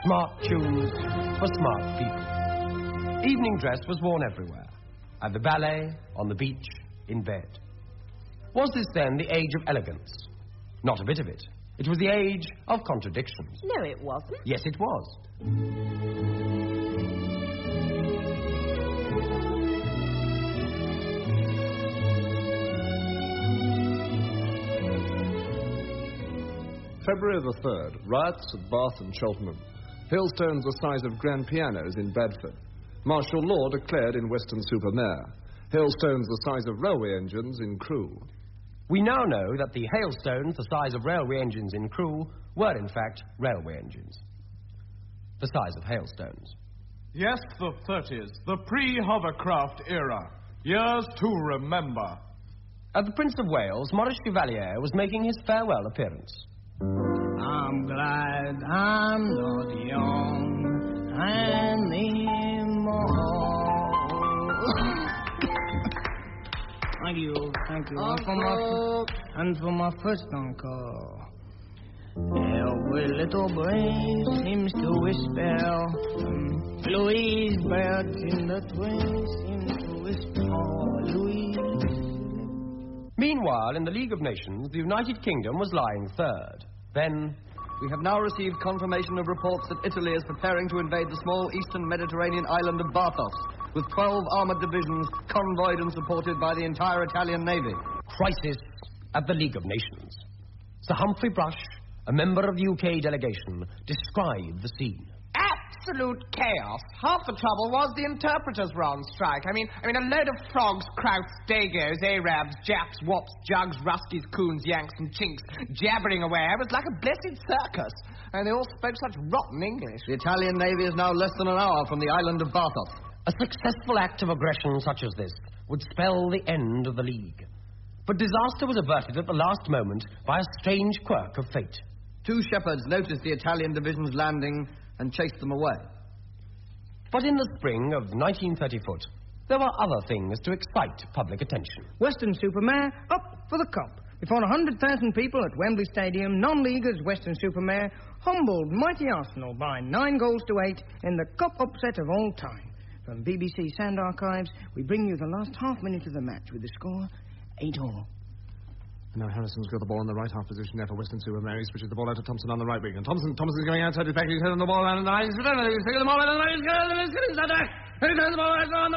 Smart tunes for smart people. Evening dress was worn everywhere. At the ballet, on the beach, in bed. Was this then the age of elegance? Not a bit of it. It was the age of contradictions. No, it wasn't. Yes, it was. February the 3rd, riots at Bath and Cheltenham. Hailstones the size of grand pianos in Bradford. Martial law declared in Weston-super-Mare. Hailstones the size of railway engines in Crewe. We now know that the hailstones the size of railway engines in Crewe were in fact railway engines. The size of hailstones. Yes, the 30s, the pre-hovercraft era. Years to remember. At the Prince of Wales, Maurice Chevalier was making his farewell appearance. I'm glad I'm not young anymore. Thank you. And for my first encore. Every little brain seems to whisper. Louise, birds in the twins seem to whisper. Louise. Meanwhile, in the League of Nations, the United Kingdom was lying third. Then, we have now received confirmation of reports that Italy is preparing to invade the small eastern Mediterranean island of Barthos, with 12 armoured divisions convoyed and supported by the entire Italian Navy. Crisis at the League of Nations. Sir Humphrey Brush a member of the UK delegation, described the scene. Absolute chaos. Half the trouble was the interpreters were on strike. I mean, a load of frogs, krauts, dagos, Arabs, Japs, wops, jugs, ruskies, coons, yanks, and chinks jabbering away. It was like a blessed circus. And they all spoke such rotten English. The Italian Navy is now less than an hour from the island of Barthos. A successful act of aggression such as this would spell the end of the League. But disaster was averted at the last moment by a strange quirk of fate. 2 shepherds noticed the Italian division's landing and chased them away. But in the spring of 1930 there were other things to excite public attention. Weston-super-Mare up for the Cup. Before 100,000 people at Wembley Stadium, non-leaguers Weston-super-Mare humbled mighty Arsenal by 9 goals to 8 in the cup upset of all time. From BBC Sound Archives, we bring you the last half-minute of the match with the score 8-all. Now Harrison's got the ball in the right half position there for Weston-super-Mare. He switches the ball out to Thompson on the right wing. And Thompson's going outside his back. He's hitting the ball down the line. He's taking the ball out of the line. He's got the ball out on the line. He's got the ball inside.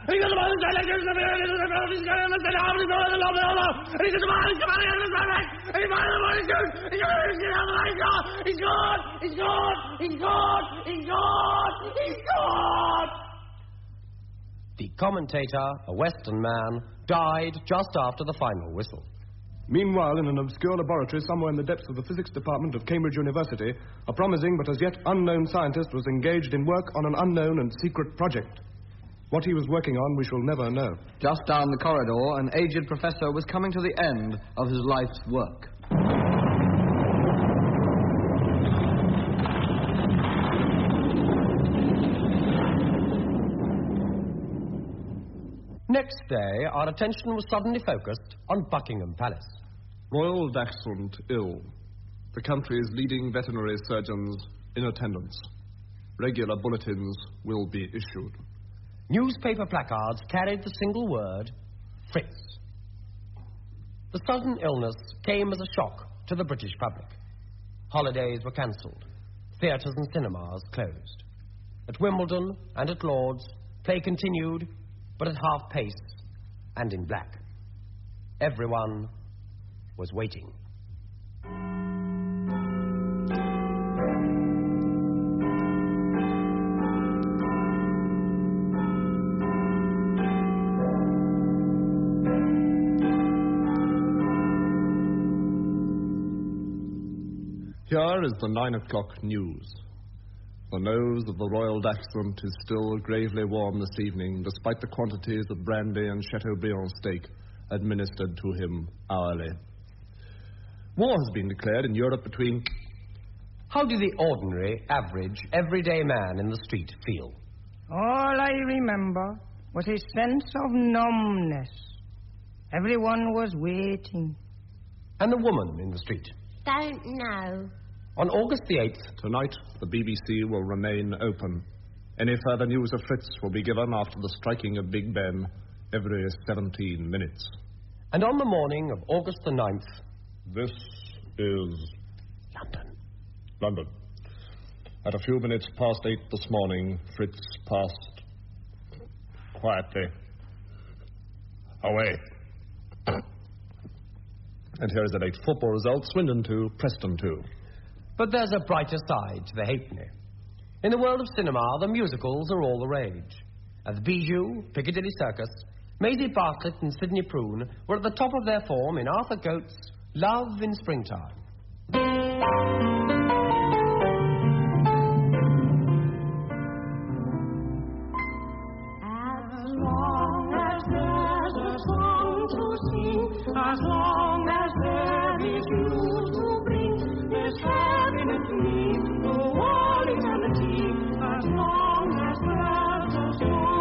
He's got the ball inside. He's got the ball inside. He's got the ball inside. He's got the ball inside. He's got the ball inside. He's scored. He's scored. He's scored. He's scored. He's scored. The commentator, a Western man, died just after the final whistle. Meanwhile, in an obscure laboratory somewhere in the depths of the physics department of Cambridge University, a promising but as yet unknown scientist was engaged in work on an unknown and secret project. What he was working on, we shall never know. Just down the corridor, an aged professor was coming to the end of his life's work. Next day, our attention was suddenly focused on Buckingham Palace. Royal Dachshund ill. The country's leading veterinary surgeons in attendance. Regular bulletins will be issued. Newspaper placards carried the single word, Fritz. The sudden illness came as a shock to the British public. Holidays were cancelled. Theatres and cinemas closed. At Wimbledon and at Lord's, play continued, but at half pace and in black. Everyone was waiting. Here is the 9 o'clock news. The nose of the Royal Dachshund is still gravely warm this evening, despite the quantities of brandy and Chateaubriand steak administered to him hourly. War has been declared in Europe between... How did the ordinary, average, everyday man in the street feel? All I remember was his sense of numbness. Everyone was waiting. And the woman in the street? Don't know. On August the 8th... Tonight, the BBC will remain open. Any further news of Fritz will be given after the striking of Big Ben every 17 minutes. And on the morning of August the 9th... This is... London. At a few minutes past 8 this morning, Fritz passed quietly away. And here is the late football result. Swindon 2, Preston 2. But there's a brighter side to the halfpenny. In the world of cinema, the musicals are all the rage. At the Bijou, Piccadilly Circus, Maisie Bartlett and Sidney Prune were at the top of their form in Arthur Goat's Love in Springtime. As long as there's a song to sing, as long as there is news to bring, there's heaven and me, oh, all eternity, as long as there's a song.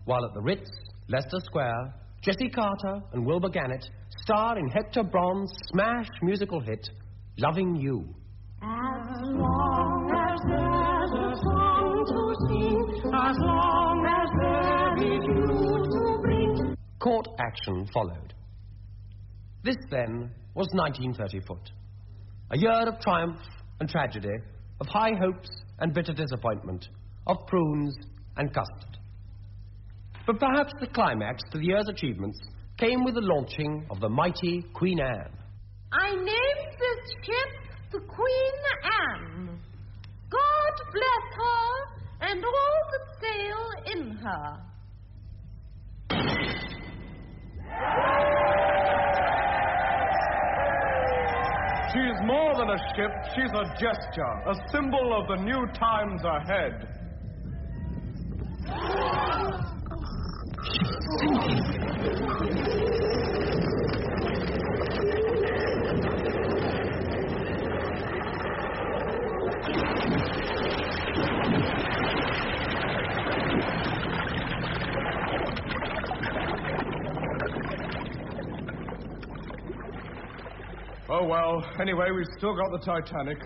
While at the Ritz, Leicester Square, Jessie Carter and Wilbur Gannett star in Hector Braun's smash musical hit, Loving You. As long as there's a song to sing, as long as there is news to bring. Court action followed. This, then, was 1930 foot. A year of triumph and tragedy, of high hopes and bitter disappointment, of prunes and custard. But perhaps the climax to the year's achievements came with the launching of the mighty Queen Anne. I named this ship the Queen Anne. God bless her and all that sail in her. She's more than a ship, she's a gesture, a symbol of the new times ahead. Oh, well, anyway, we've still got the Titanic.